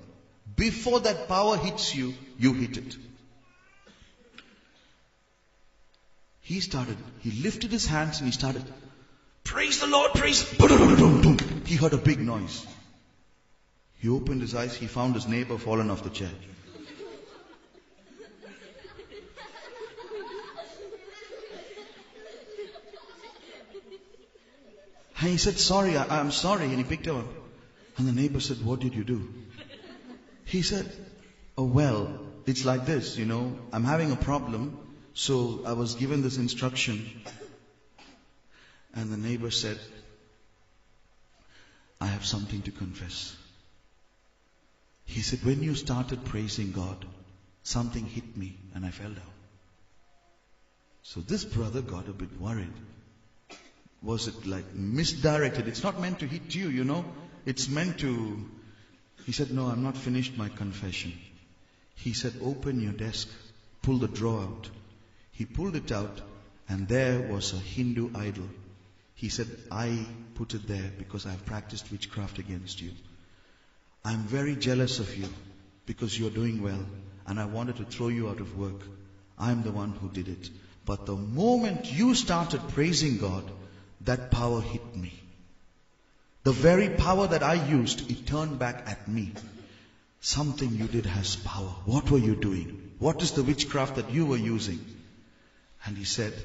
Before that power hits you, you hit it." He lifted his hands and he started, "Praise the Lord, praise." He heard a big noise. He opened his eyes, he found his neighbor fallen off the chair. And he said, "Sorry, I'm sorry." And he picked him up. And the neighbor said, "What did you do?" He said, "Oh, well, it's like this, I'm having a problem. So I was given this instruction." And the neighbor said, "I have something to confess." He said, "When you started praising God, something hit me and I fell down." So this brother got a bit worried. Was it like misdirected? It's not meant to hit you, It's meant to... He said, "No, I'm not finished my confession." He said, "Open your desk, pull the drawer out." He pulled it out and there was a Hindu idol. He said, "I put it there because I have practiced witchcraft against you. I'm very jealous of you because you're doing well and I wanted to throw you out of work. I'm the one who did it. But the moment you started praising God, that power hit me. The very power that I used, it turned back at me. Something you did has power. What were you doing? What is the witchcraft that you were using?" And he said,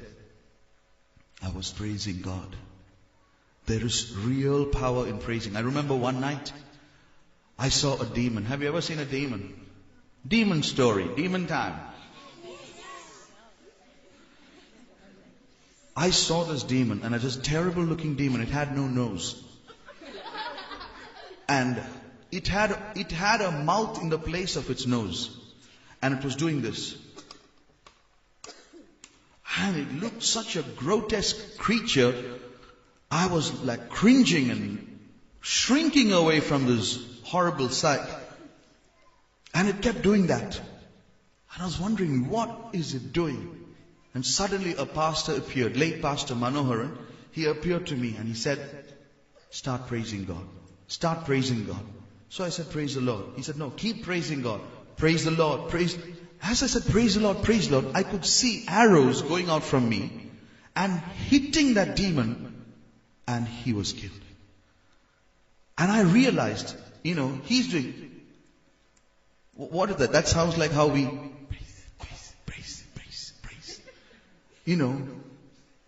"I was praising God." There is real power in praising. I remember one night, I saw a demon. Have you ever seen a demon? Demon story, demon time. I saw this demon, and it was a terrible looking demon. It had no nose. And it had a mouth in the place of its nose. And it was doing this. And it looked such a grotesque creature. I was like cringing and shrinking away from this horrible sight. And it kept doing that. And I was wondering, what is it doing? And suddenly a pastor appeared, late Pastor Manoharan. He appeared to me and he said, start praising God. Start praising God. So I said, praise the Lord. He said, no, keep praising God. Praise the Lord. As I said, praise the Lord, I could see arrows going out from me and hitting that demon, and he was killed. And I realized, he's doing, what is that? That sounds like how we praise.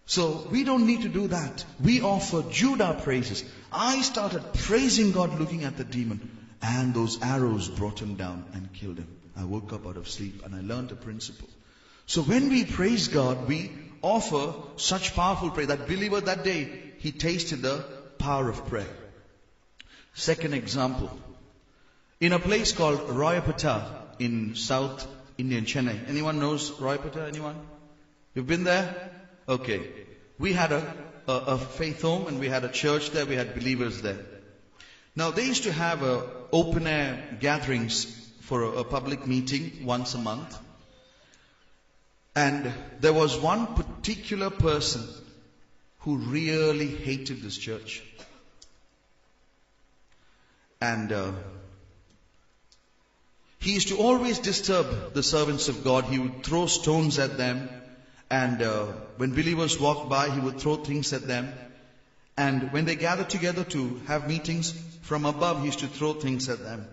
So we don't need to do that. We offer Judah praises. I started praising God looking at the demon, and those arrows brought him down and killed him. I woke up out of sleep and I learned a principle. So when we praise God, we offer such powerful praise. That believer that day, he tasted the power of prayer. Second example. In a place called Royapata in South Indian Chennai. Anyone knows Royapata? Anyone? You've been there? Okay. We had a faith home and we had a church there. We had believers there. Now they used to have open air gatherings for a public meeting once a month. And there was one particular person who really hated this church. And he used to always disturb the servants of God. He would throw stones at them. And when believers walked by, he would throw things at them. And when they gathered together to have meetings, from above he used to throw things at them.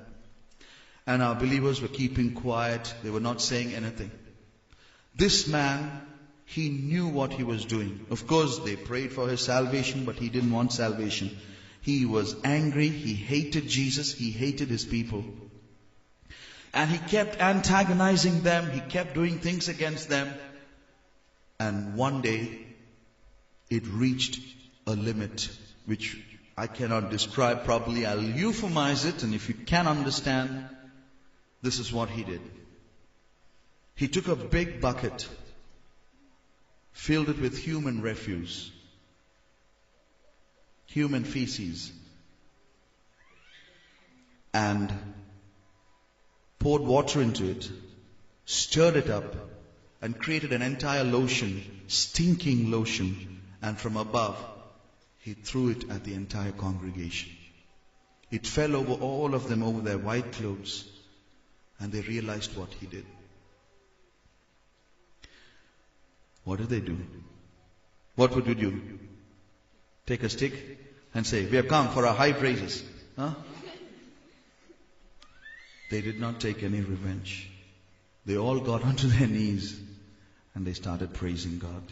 And our believers were keeping quiet. They were not saying anything. This man, he knew what he was doing. Of course, they prayed for his salvation, but he didn't want salvation. He was angry. He hated Jesus. He hated his people. And he kept antagonizing them. He kept doing things against them. And one day, it reached a limit, which I cannot describe properly. I'll euphemize it, and if you can understand, this is what he did. He took a big bucket, filled it with human refuse, human feces, and poured water into it, stirred it up, and created an entire lotion, stinking lotion, and from above, he threw it at the entire congregation. It fell over all of them, over their white clothes, and they realized what he did. What did they do? What would you do? Take a stick and say, we have come for our high praises. Huh? They did not take any revenge. They all got onto their knees and they started praising God.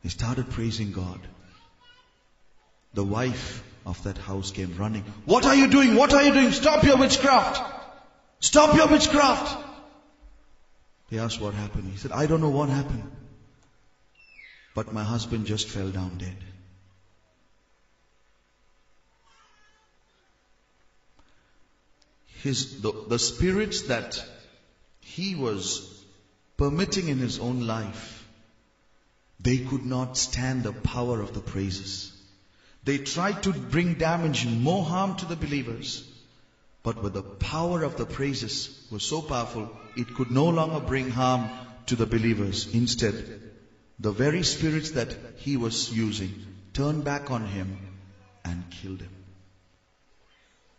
They started praising God. The wife of that house came running. What are you doing? What are you doing? Stop your witchcraft! Stop your witchcraft! They asked what happened. He said, I don't know what happened. But my husband just fell down dead. The spirits that he was permitting in his own life, they could not stand the power of the praises. They tried to bring damage and more harm to the believers. But with the power of the praises was so powerful, it could no longer bring harm to the believers. Instead, the very spirits that he was using turned back on him and killed him.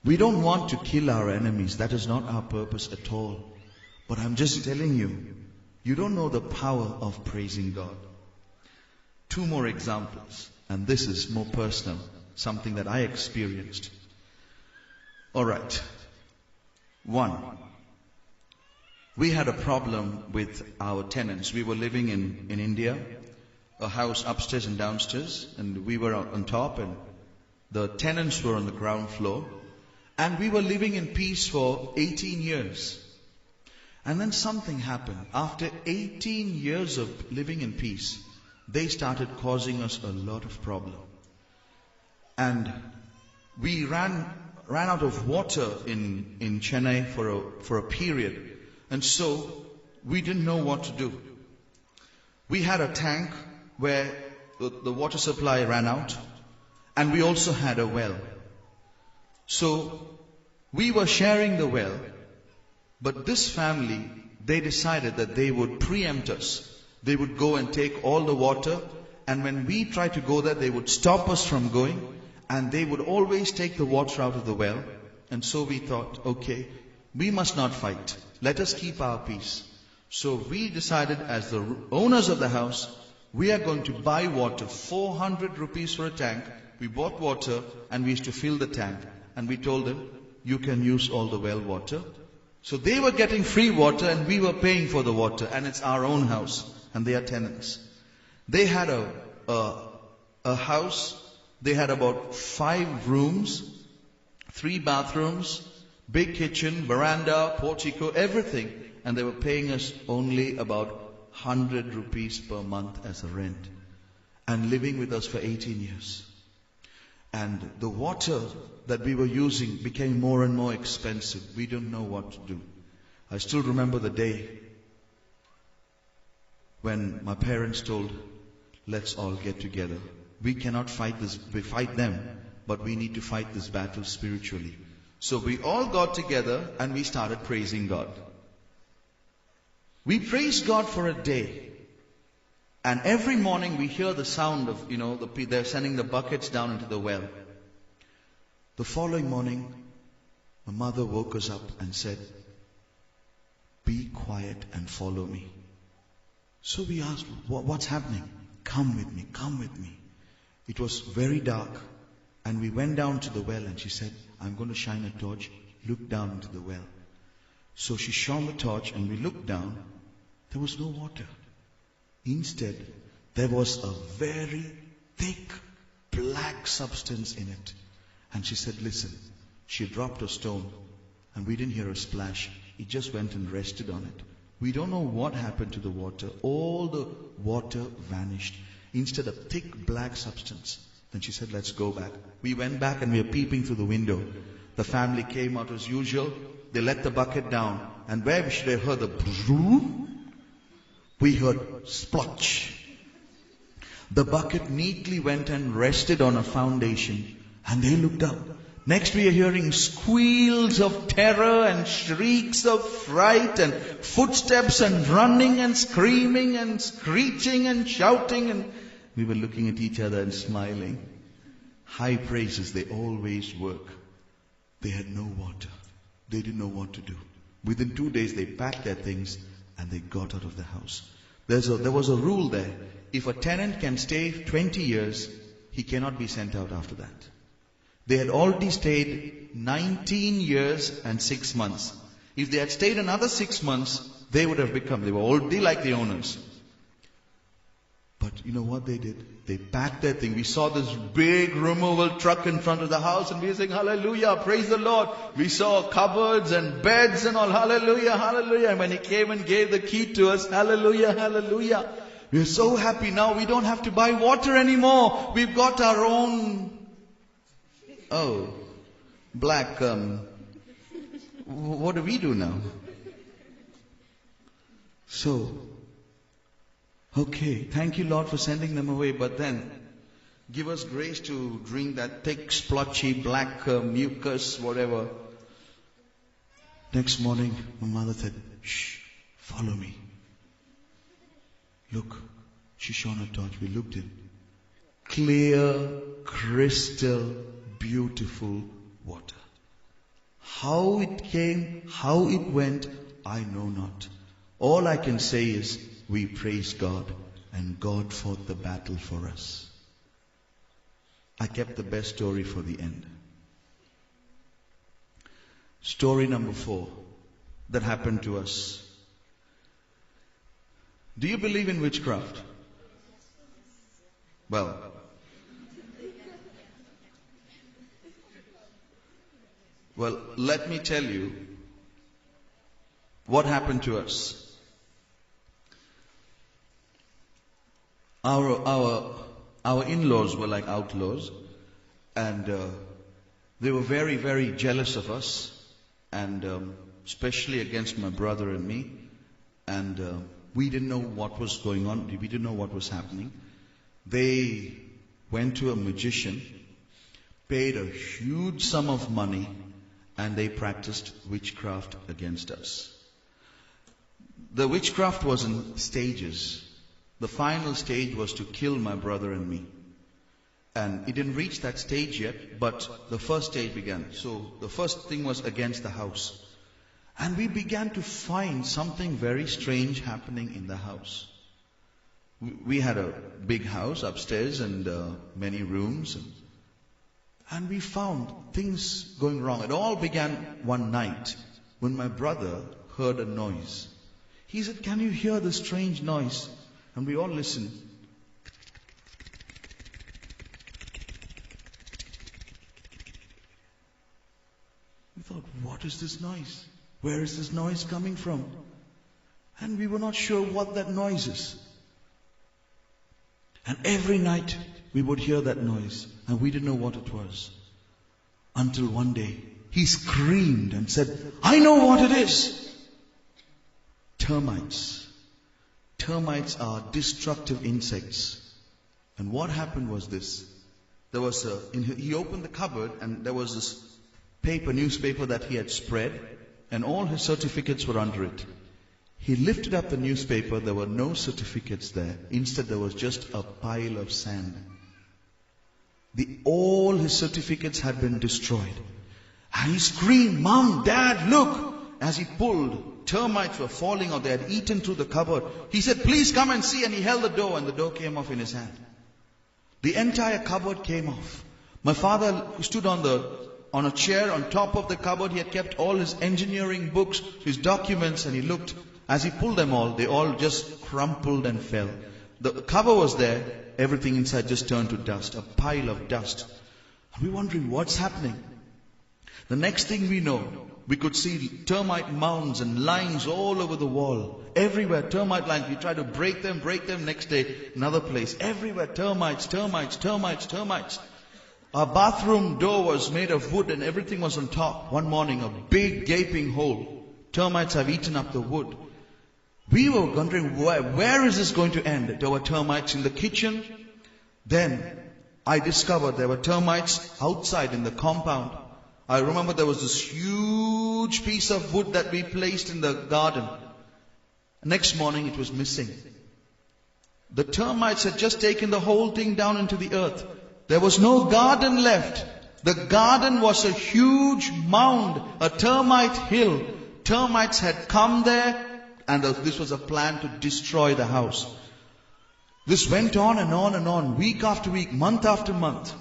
We don't want to kill our enemies. That is not our purpose at all. But I'm just telling you, you don't know the power of praising God. 2 more examples. And this is more personal. Something that I experienced. Alright. 1. We had a problem with our tenants. We were living in India. A house upstairs and downstairs. And we were on top and the tenants were on the ground floor. And we were living in peace for 18 years. And then something happened. After 18 years of living in peace, they started causing us a lot of problem. And we ran ran out of water in Chennai for a period. And so we didn't know what to do. We had a tank where the water supply ran out, and we also had a well. So we were sharing the well, but this family, they decided that they would preempt us. They would go and take all the water, and when we tried to go there, they would stop us from going, and they would always take the water out of the well. And so we thought, okay, we must not fight. Let us keep our peace. So we decided, as the owners of the house, we are going to buy water, 400 rupees for a tank. We bought water and we used to fill the tank. And we told them, you can use all the well water. So they were getting free water and we were paying for the water, and it's our own house and they are tenants. They had a house, they had about 5 rooms, 3 bathrooms, big kitchen, veranda, portico, everything. And they were paying us only about 100 rupees per month as a rent, and living with us for 18 years. And the water that we were using became more and more expensive. We didn't know what to do. I still remember the day when my parents told, let's all get together. We cannot fight this, we fight them, but we need to fight this battle spiritually. So we all got together and we started praising God. We praised God for a day. And every morning we hear the sound of, they're sending the buckets down into the well. The following morning, my mother woke us up and said, be quiet and follow me. So we asked, what's happening? Come with me, come with me. It was very dark, and we went down to the well, and she said, I'm going to shine a torch, look down into the well. So she shone the torch and we looked down. There was no water. Instead, there was a very thick black substance in it. And she said, listen, she dropped a stone and we didn't hear a splash. It just went and rested on it. We don't know what happened to the water. All the water vanished. Instead, a thick black substance. Then she said, let's go back. We went back and we were peeping through the window. The family came out as usual. They let the bucket down. And where should I hear the brrrr? We heard splotch. The bucket neatly went and rested on a foundation. And they looked up. Next we are hearing squeals of terror and shrieks of fright and footsteps and running and screaming and screeching and shouting. And we were looking at each other and smiling. High praises, they always work. They had no water. They didn't know what to do. Within 2 days they packed their things and they got out of the house. There was a rule there. If a tenant can stay 20 years, he cannot be sent out after that. They had already stayed 19 years and 6 months. If they had stayed another 6 months, they were already like the owners. But you know what they did? They packed their thing. We saw this big removal truck in front of the house and we were saying, hallelujah, praise the Lord. We saw cupboards and beds and all, hallelujah, hallelujah. And when he came and gave the key to us, hallelujah, hallelujah. We are so happy now. We don't have to buy water anymore. We've got our own, black, what do we do now? So, okay, thank you Lord for sending them away, but then give us grace to drink that thick, splotchy, black mucus, whatever. Next morning, my mother said, shh, follow me. Look, she shone a torch. We looked in. Clear, crystal, beautiful water. How it came, how it went, I know not. All I can say is, we praise God, and God fought the battle for us. I kept the best story for the end. Story number 4 that happened to us. Do you believe in witchcraft? Well, let me tell you what happened to us. Our in-laws were like outlaws, and They were very, very jealous of us, and especially against my brother and me. And we didn't know what was going on. We didn't know what was happening. They went to a magician, paid a huge sum of money, and they practiced witchcraft against us. The witchcraft was in stages. The final stage was to kill my brother and me. And it didn't reach that stage yet, but the first stage began. So the first thing was against the house. And we began to find something very strange happening in the house. We had a big house upstairs and many rooms. And we found things going wrong. It all began one night when my brother heard a noise. He said, "Can you hear the strange noise?" And we all listened. We thought, what is this noise? Where is this noise coming from? And we were not sure what that noise is. And every night we would hear that noise, and we didn't know what it was. Until one day, he screamed and said, "I know what it is!" Termites. Termites are destructive insects. And what happened was this. He opened the cupboard, and there was this newspaper that he had spread, and all his certificates were under it. He lifted up the newspaper, there were no certificates there. Instead, there was just a pile of sand. All his certificates had been destroyed. And he screamed, "Mom, Dad, look!" As he pulled, termites were falling out. They had eaten through the cupboard. He said, "Please come and see." And he held the door, and the door came off in his hand. The entire cupboard came off. My father stood on a chair on top of the cupboard. He had kept all his engineering books, his documents, and he looked. As he pulled them all, they all just crumpled and fell. The cover was there. Everything inside just turned to dust, a pile of dust. And we're wondering what's happening. The next thing we know, we could see termite mounds and lines all over the wall. Everywhere, termite lines. We tried to break them. Next day, another place. Everywhere, termites. Our bathroom door was made of wood and everything was on top. One morning, a big gaping hole. Termites have eaten up the wood. We were wondering, where is this going to end? There were termites in the kitchen. Then I discovered there were termites outside in the compound. I remember there was this huge piece of wood that we placed in the garden. Next morning it was missing. The termites had just taken the whole thing down into the earth. There was no garden left. The garden was a huge mound, a termite hill. Termites had come there, and this was a plan to destroy the house. This went on and on and on, week after week, month after month.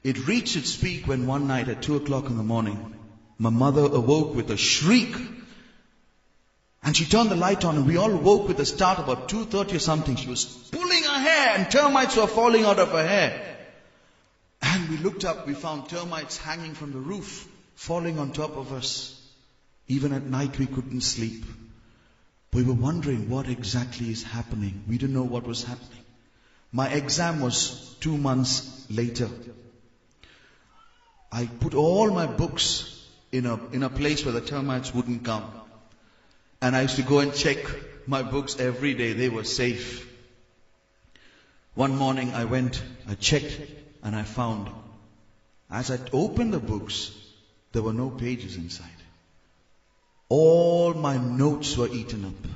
It reached its peak when one night at 2 o'clock in the morning, my mother awoke with a shriek. And she turned the light on, and we all woke with a start about 2:30 or something. She was pulling her hair, and termites were falling out of her hair. And we looked up, we found termites hanging from the roof, falling on top of us. Even at night we couldn't sleep. We were wondering what exactly is happening. We didn't know what was happening. My exam was 2 months later. I put all my books in a place where the termites wouldn't come. And I used to go and check my books every day. They were safe. One morning I went, I checked, and I found, as I opened the books, there were no pages inside. All my notes were eaten up.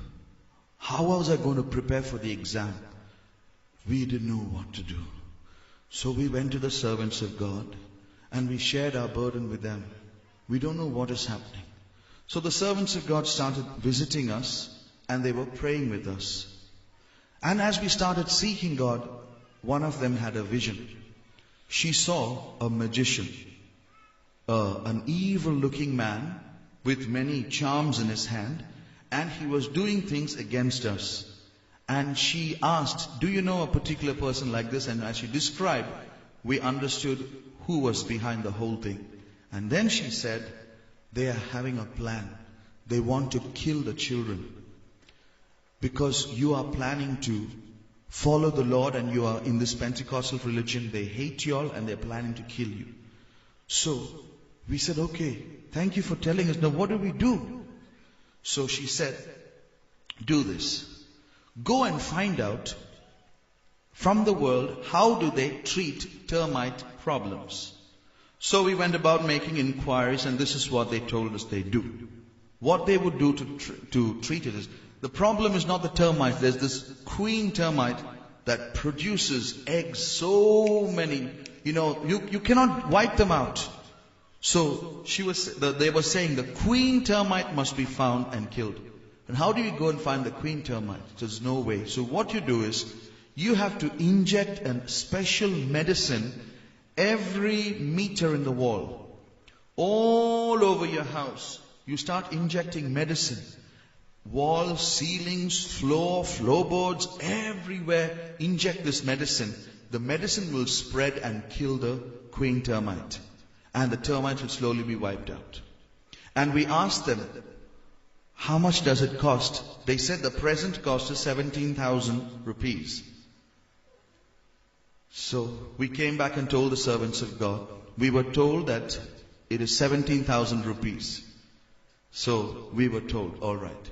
How was I going to prepare for the exam? We didn't know what to do. So we went to the servants of God and we shared our burden with them. We don't know what is happening. So the servants of God started visiting us and they were praying with us. And as we started seeking God, one of them had a vision. She saw a magician, an evil-looking man with many charms in his hand, and he was doing things against us. And she asked, "Do you know a particular person like this?" And as she described, we understood who was behind the whole thing. And then she said, they are having a plan. They want to kill the children. Because you are planning to follow the Lord and you are in this Pentecostal religion, they hate you all and they're planning to kill you. So we said, okay, thank you for telling us. Now what do we do? So she said, do this. Go and find out from the world, how do they treat termite problems? So we went about making inquiries, and this is what they told us they do. What they would do to treat it is, the problem is not the termites. There's this queen termite that produces eggs, so many, you cannot wipe them out. So they were saying the queen termite must be found and killed. And how do you go and find the queen termite? There's no way. So what you do is, you have to inject a special medicine every meter in the wall. All over your house, you start injecting medicine. Walls, ceilings, floorboards, everywhere, inject this medicine. The medicine will spread and kill the queen termite. And the termites will slowly be wiped out. And we asked them, how much does it cost? They said the present cost is 17,000 rupees. So we came back and told the servants of God. We were told that it is 17,000 rupees. So we were told, all right.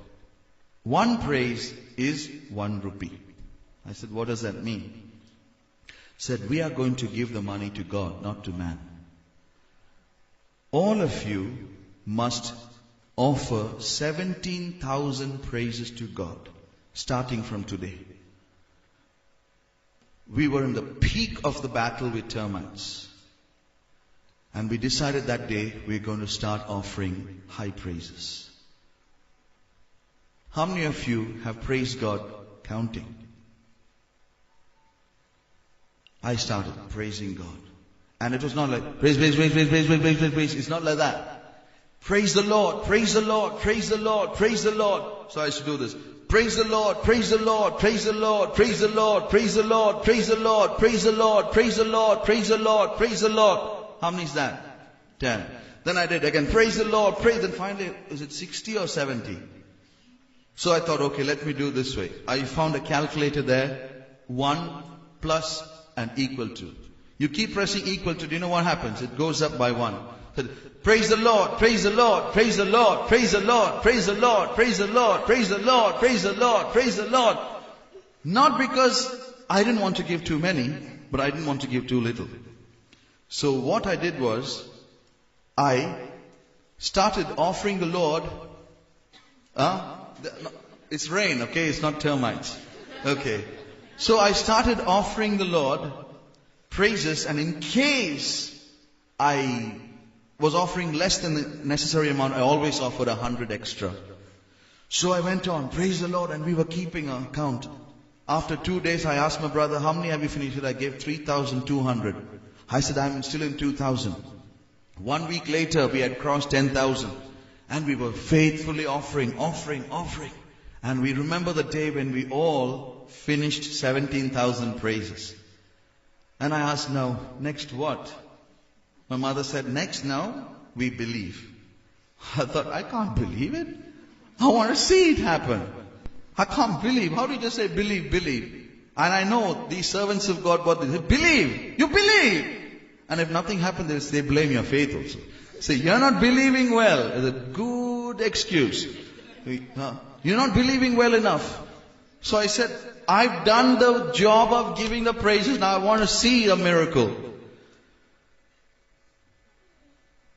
One praise is 1 rupee. I said, what does that mean? Said, we are going to give the money to God, not to man. All of you must offer 17,000 praises to God, starting from today. We were in the peak of the battle with termites. And we decided that day we're going to start offering high praises. How many of you have praised God counting? I started praising God. And it was not like, praise. It's not like that. Praise the Lord, praise the Lord, praise the Lord, praise the Lord. So I used to do this. Praise the Lord, praise the Lord, praise the Lord, praise the Lord, praise the Lord, praise the Lord, praise the Lord, praise the Lord, praise the Lord, praise the Lord. How many is that? 10. Then I did again, praise the Lord, praise. Then finally, is it 60 or 70? So I thought, okay, let me do it this way. I found a calculator there. 1 plus and equal to. You keep pressing equal to, do you know what happens? It goes up by 1. Praise the Lord, praise the Lord, praise the Lord, praise the Lord, praise the Lord, praise the Lord, praise the Lord, praise the Lord, praise the Lord. Not because I didn't want to give too many, but I didn't want to give too little. So what I did was, I started offering the Lord, it's rain, okay, it's not termites. Okay. So I started offering the Lord praises, and in case I was offering less than the necessary amount, I always offered 100 extra. So I went on, praise the Lord, and we were keeping a count. After 2 days, I asked my brother, how many have you finished? I gave 3,200. I said, I'm still in 2,000. 1 week later, we had crossed 10,000. And we were faithfully offering. And we remember the day when we all finished 17,000 praises. And I asked, now, next what? My mother said, next now, we believe. I thought, I can't believe it. I want to see it happen. I can't believe. How do you just say believe? And I know these servants of God, what they say, believe. You believe. And if nothing happens, they blame your faith also. Say, you're not believing well. It's a good excuse. You're not believing well enough. So I said, I've done the job of giving the praises. Now I want to see a miracle.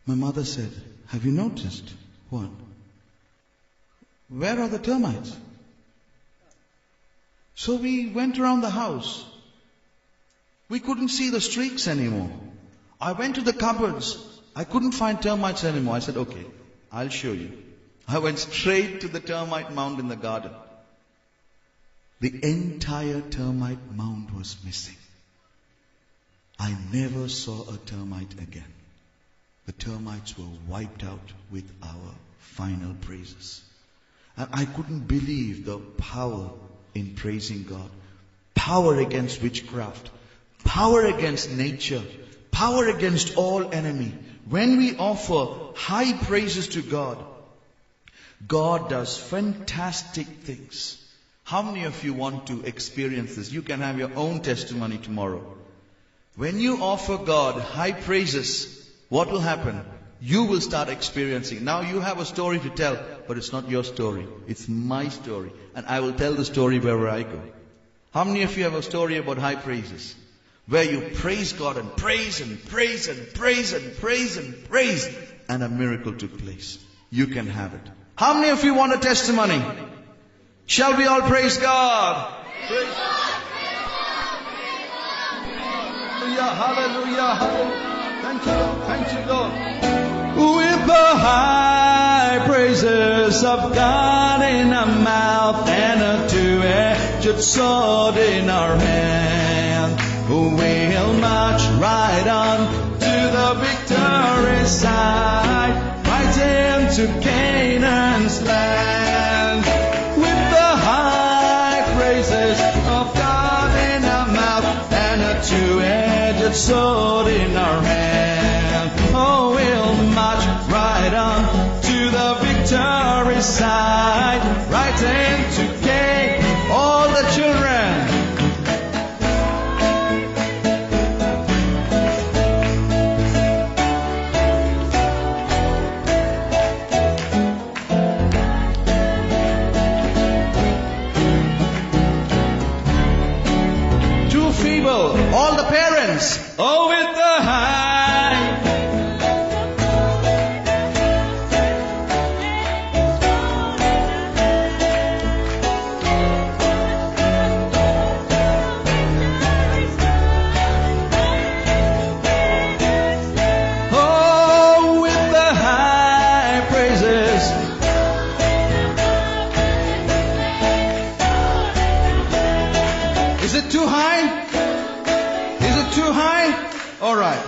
My mother said, have you noticed? What? Where are the termites? So we went around the house. We couldn't see the streaks anymore. I went to the cupboards. I couldn't find termites anymore. I said, okay, I'll show you. I went straight to the termite mound in the garden. The entire termite mound was missing. I never saw a termite again. The termites were wiped out with our final praises. And I couldn't believe the power in praising God. Power against witchcraft. Power against nature. Power against all enemy. When we offer high praises to God, God does fantastic things. How many of you want to experience this? You can have your own testimony tomorrow. When you offer God high praises, what will happen? You will start experiencing. Now you have a story to tell, but it's not your story. It's my story. And I will tell the story wherever I go. How many of you have a story about high praises? Where you praise God and praise and praise and praise and praise and praise, and a miracle took place. You can have it. How many of you want a testimony? Shall we all praise God? Praise God. Hallelujah, hallelujah. Thank you, Lord. Thank you, Lord. With the high praises of God in our mouth and a two-edged sword in our hand, we'll march right on to the victory side, right into Canaan's land. With the high praises of God in our mouth and a two-edged sword in our hand, oh, we'll march right on to the victory side, right into Canaan. All the children. All the parents, oh, with the high. Oh, with the high praises. Is it too high? Too high? Alright,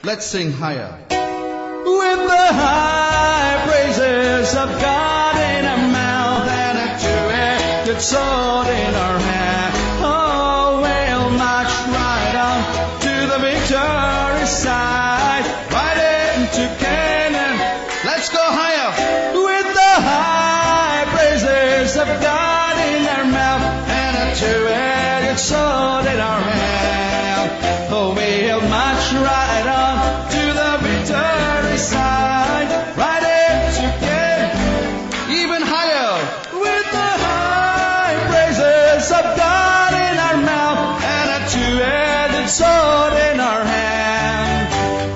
let's sing higher. With the high praises of God in our mouth and a two-edged sword in our hand, oh, we'll march right on to the victory side, right into Canaan. Let's go higher. With the high praises of God in our mouth and a two-edged sword in our hand, oh, we'll march right on to the victory side, right into Canaan. Even higher. With the high praises of God in our mouth and a two-edged sword in our hand,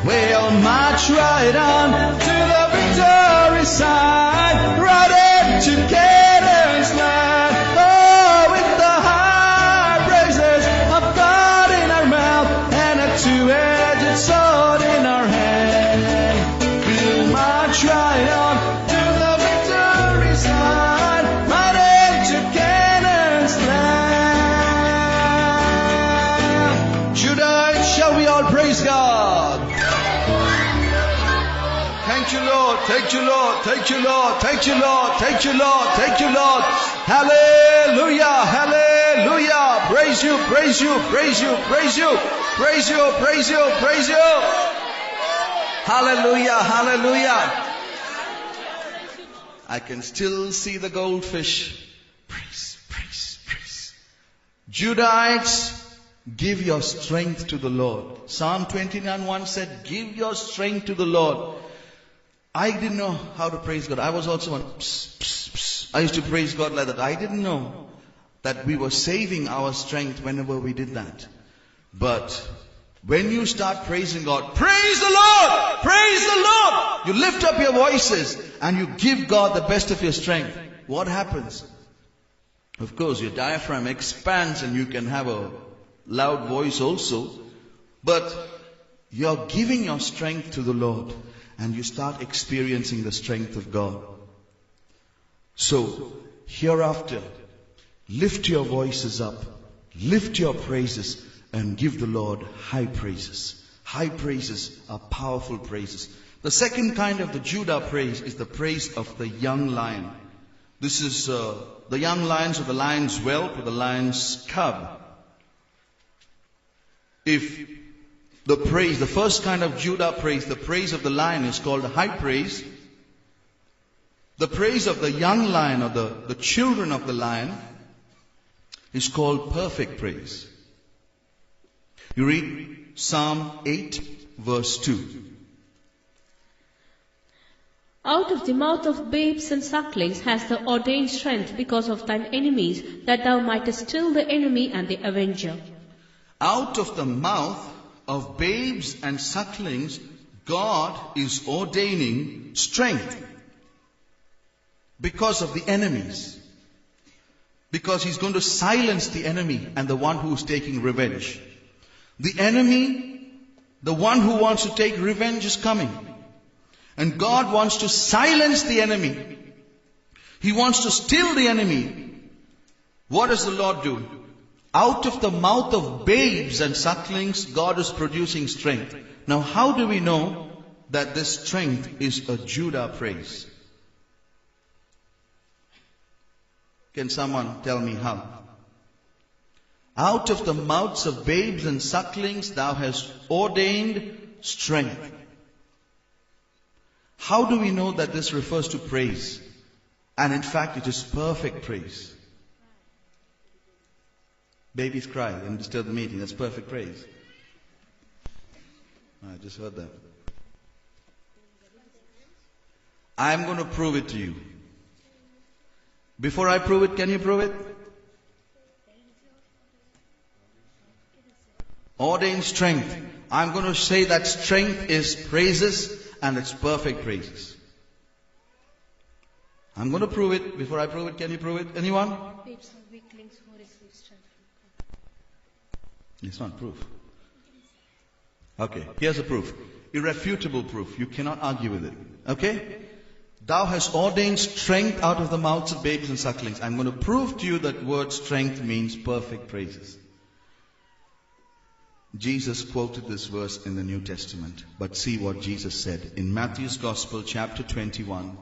we'll march right on to the victory side, right into Canaan's land. Oh, with the high praises of God in our mouth and a two-edged sword in our hand, we'll march right on to the victory side, right into Canaan's land. Judah, shall we all praise God? Thank you, Lord. Thank you, Lord. Thank you, Lord. Thank you, Lord. Thank you, Lord. Thank you, Lord. Hallelujah. Hallelujah. Praise you. Praise you. Praise you. Praise you. Praise you. Praise you. Praise you. Hallelujah. Hallelujah. I can still see the goldfish. Praise, praise, praise. Judahites, give your strength to the Lord. Psalm 29:1 said, give your strength to the Lord. I didn't know how to praise God. I was also one. I used to praise God like that. I didn't know that we were saving our strength whenever we did that. But when you start praising God, praise the Lord! Praise the Lord! You lift up your voices and you give God the best of your strength. What happens? Of course, your diaphragm expands and you can have a loud voice also. But you're giving your strength to the Lord and you start experiencing the strength of God. So, hereafter, lift your voices up, lift your praises, and give the Lord high praises. High praises are powerful praises. The second kind of the Judah praise is the praise of the young lion. This is the young lions or the lion's whelp or the lion's cub. If the praise, the first kind of Judah praise, the praise of the lion is called high praise. The praise of the young lion or the children of the lion is called perfect praise. You read Psalm 8 verse 2. Out of the mouth of babes and sucklings has thou ordained strength because of thine enemies, that thou mightest still the enemy and the avenger. Out of the mouth of babes and sucklings, God is ordaining strength because of the enemies. Because He's going to silence the enemy and the one who is taking revenge. The enemy, the one who wants to take revenge, is coming. And God wants to silence the enemy. He wants to still the enemy. What does the Lord do? Out of the mouth of babes and sucklings, God is producing strength. Now, how do we know that this strength is a Judah praise? Can someone tell me how? Out of the mouths of babes and sucklings, thou hast ordained strength. How do we know that this refers to praise? And in fact, it is perfect praise. Babies cry and disturb the meeting. That's perfect praise. I just heard that. I'm going to prove it to you. Before I prove it, can you prove it? Ordained strength. I'm going to say that strength is praises and it's perfect praises. I'm going to prove it. Before I prove it, can you prove it? Anyone? It's not proof. Okay, here's a proof. Irrefutable proof. You cannot argue with it. Okay? Thou hast ordained strength out of the mouths of babes and sucklings. I'm going to prove to you that word strength means perfect praises. Jesus quoted this verse in the New Testament. But see what Jesus said in Matthew's Gospel, chapter 21,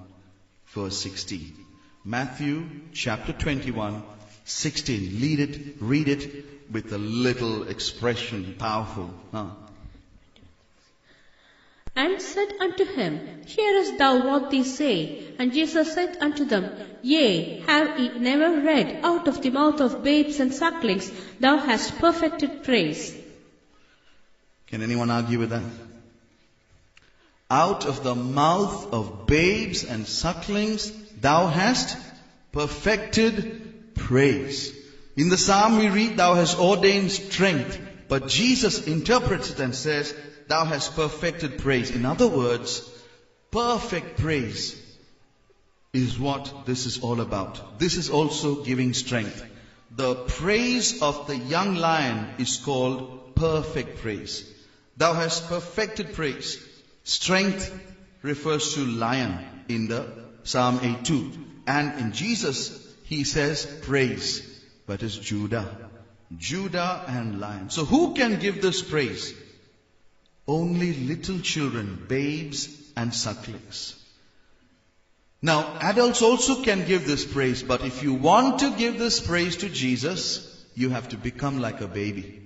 verse 16. Matthew, chapter 21, 16. Read it with a little expression, powerful. And said unto him, Hearest thou what they say? And Jesus said unto them, Yea, have ye never read, Out of the mouth of babes and sucklings thou hast perfected praise? Can anyone argue with that? Out of the mouth of babes and sucklings thou hast perfected praise. In the psalm we read, Thou hast ordained strength. But Jesus interprets it and says, Thou hast perfected praise. In other words, perfect praise is what this is all about. This is also giving strength. The praise of the young lion is called perfect praise. Thou hast perfected praise. Strength refers to lion in the Psalm 8:2. And in Jesus, He says praise. But it's Judah. Judah and lion. So who can give this praise? Only little children, babes and sucklings. Now, adults also can give this praise, but if you want to give this praise to Jesus, you have to become like a baby.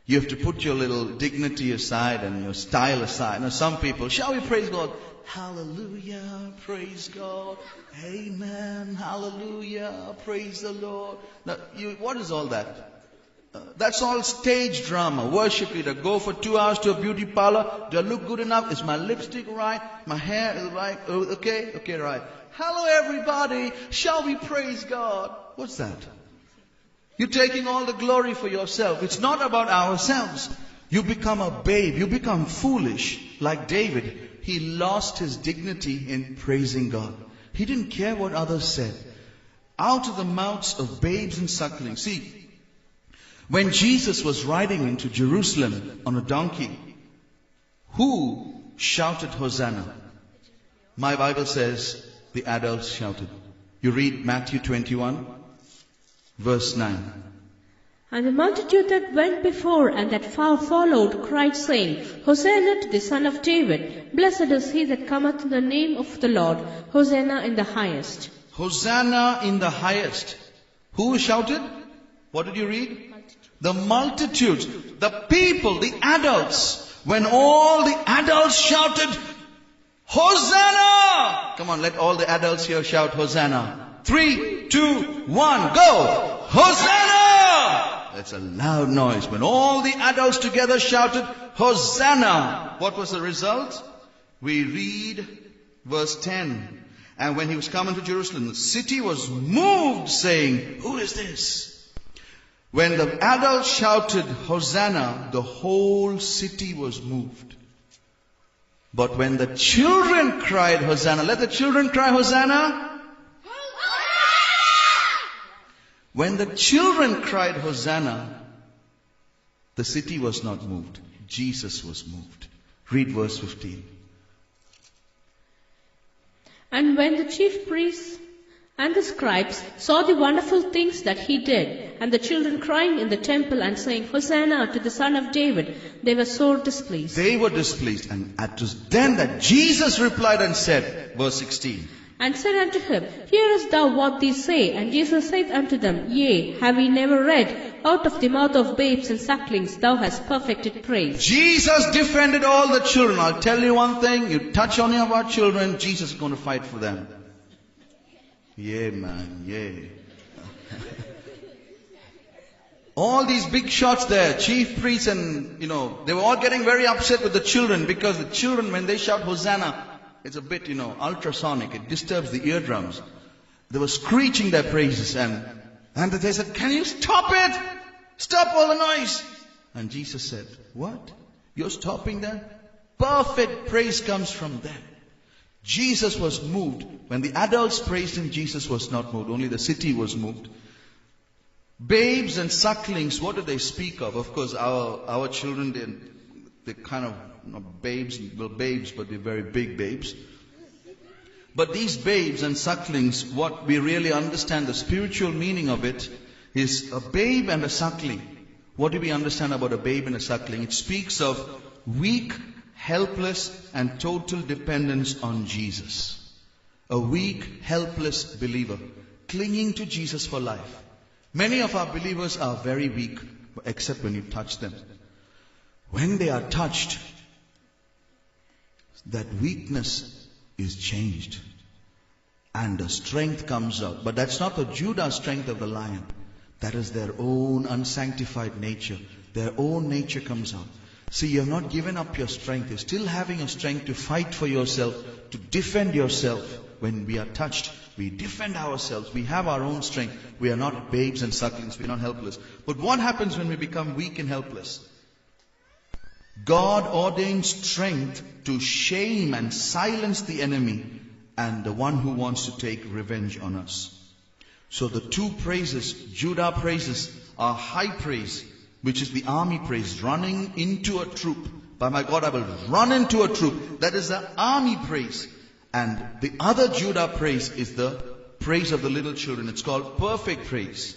You have to put your little dignity aside and your style aside. Now, some people, shall we praise God? Hallelujah, praise God. Amen, hallelujah, praise the Lord. Now, what is all that? That's all stage drama. Worship leader. Go for 2 hours to a beauty parlor. Do I look good enough? Is my lipstick right? My hair is right? Okay, right. Hello everybody. Shall we praise God? What's that? You're taking all the glory for yourself. It's not about ourselves. You become a babe. You become foolish like David. He lost his dignity in praising God. He didn't care what others said. Out of the mouths of babes and sucklings. See, when Jesus was riding into Jerusalem on a donkey, who shouted Hosanna? My Bible says the adults shouted. You read Matthew 21, verse 9. And the multitude that went before and that followed cried, saying, Hosanna to the Son of David. Blessed is he that cometh in the name of the Lord. Hosanna in the highest. Hosanna in the highest. Who shouted? What did you read? The multitudes, the people, the adults. When all the adults shouted, Hosanna! Come on, let all the adults here shout Hosanna. 3, 2, 1, go! Hosanna! That's a loud noise. When all the adults together shouted, Hosanna! What was the result? we read verse 10. And when he was coming to Jerusalem, the city was moved, saying, "Who is this?" When the adults shouted, "Hosanna," the whole city was moved. But when the children cried, "Hosanna," let the children cry, "Hosanna." When the children cried, "Hosanna," the city was not moved. Jesus was moved. Read verse 15. And when the chief priests and the scribes saw the wonderful things that he did, and the children crying in the temple and saying, "Hosanna to the Son of David," they were sore displeased. They were displeased. And it was then that Jesus replied and said, verse 16. And said unto him, "Hearest thou what these say?" And Jesus said unto them, "Yea, have ye never read, Out of the mouth of babes and sucklings thou hast perfected praise." Jesus defended all the children. I'll tell you one thing, you touch any of our children, Jesus is going to fight for them. Yeah, man, yeah. All these big shots there, chief priests and, they were all getting very upset with the children, because the children, when they shout Hosanna, it's a bit, ultrasonic. It disturbs the eardrums. They were screeching their praises, and they said, "Can you stop it? Stop all the noise." And Jesus said, "What? You're stopping that? Perfect praise comes from them." Jesus was moved. When the adults praised him, Jesus was not moved. Only the city was moved. Babes and sucklings, what do they speak of? Of course, our children, they're kind of not babes, but they're very big babes. But these babes and sucklings, what we really understand, the spiritual meaning of it, is a babe and a suckling. What do we understand about a babe and a suckling? It speaks of weak, helpless, and total dependence on Jesus. A weak, helpless believer, clinging to Jesus for life. Many of our believers are very weak, except when you touch them. When they are touched, that weakness is changed and the strength comes out. But that's not the Judah strength of the lion. That is their own unsanctified nature. Their own nature comes out. See, you have not given up your strength. You're still having a strength to fight for yourself, to defend yourself. When we are touched, we defend ourselves. We have our own strength. We are not babes and sucklings. We are not helpless. But what happens when we become weak and helpless? God ordains strength to shame and silence the enemy and the one who wants to take revenge on us. So the two praises, Judah praises, are high praise, which is the army praise, running into a troop. By my God, I will run into a troop. That is the army praise. And the other Judah praise is the praise of the little children. It's called perfect praise.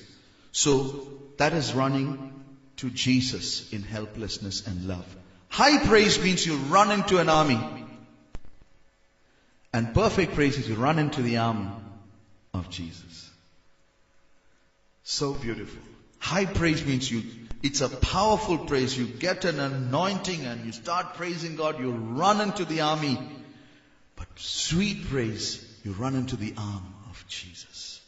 So that is running to Jesus in helplessness and love. High praise means you run into an army. And perfect praise is you run into the arm of Jesus. So beautiful. High praise means it's a powerful praise. You get an anointing and you start praising God. You run into the army. But sweet praise, you run into the arm of Jesus.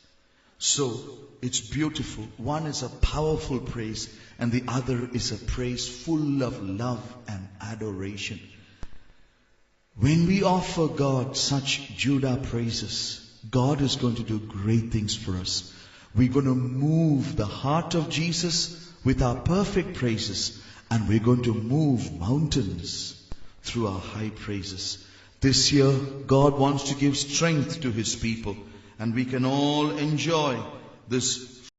So it's beautiful. One is a powerful praise and the other is a praise full of love and adoration. When we offer God such Judah praises, God is going to do great things for us. We're going to move the heart of Jesus with our perfect praises, and we're going to move mountains through our high praises. This year, God wants to give strength to His people, and we can all enjoy this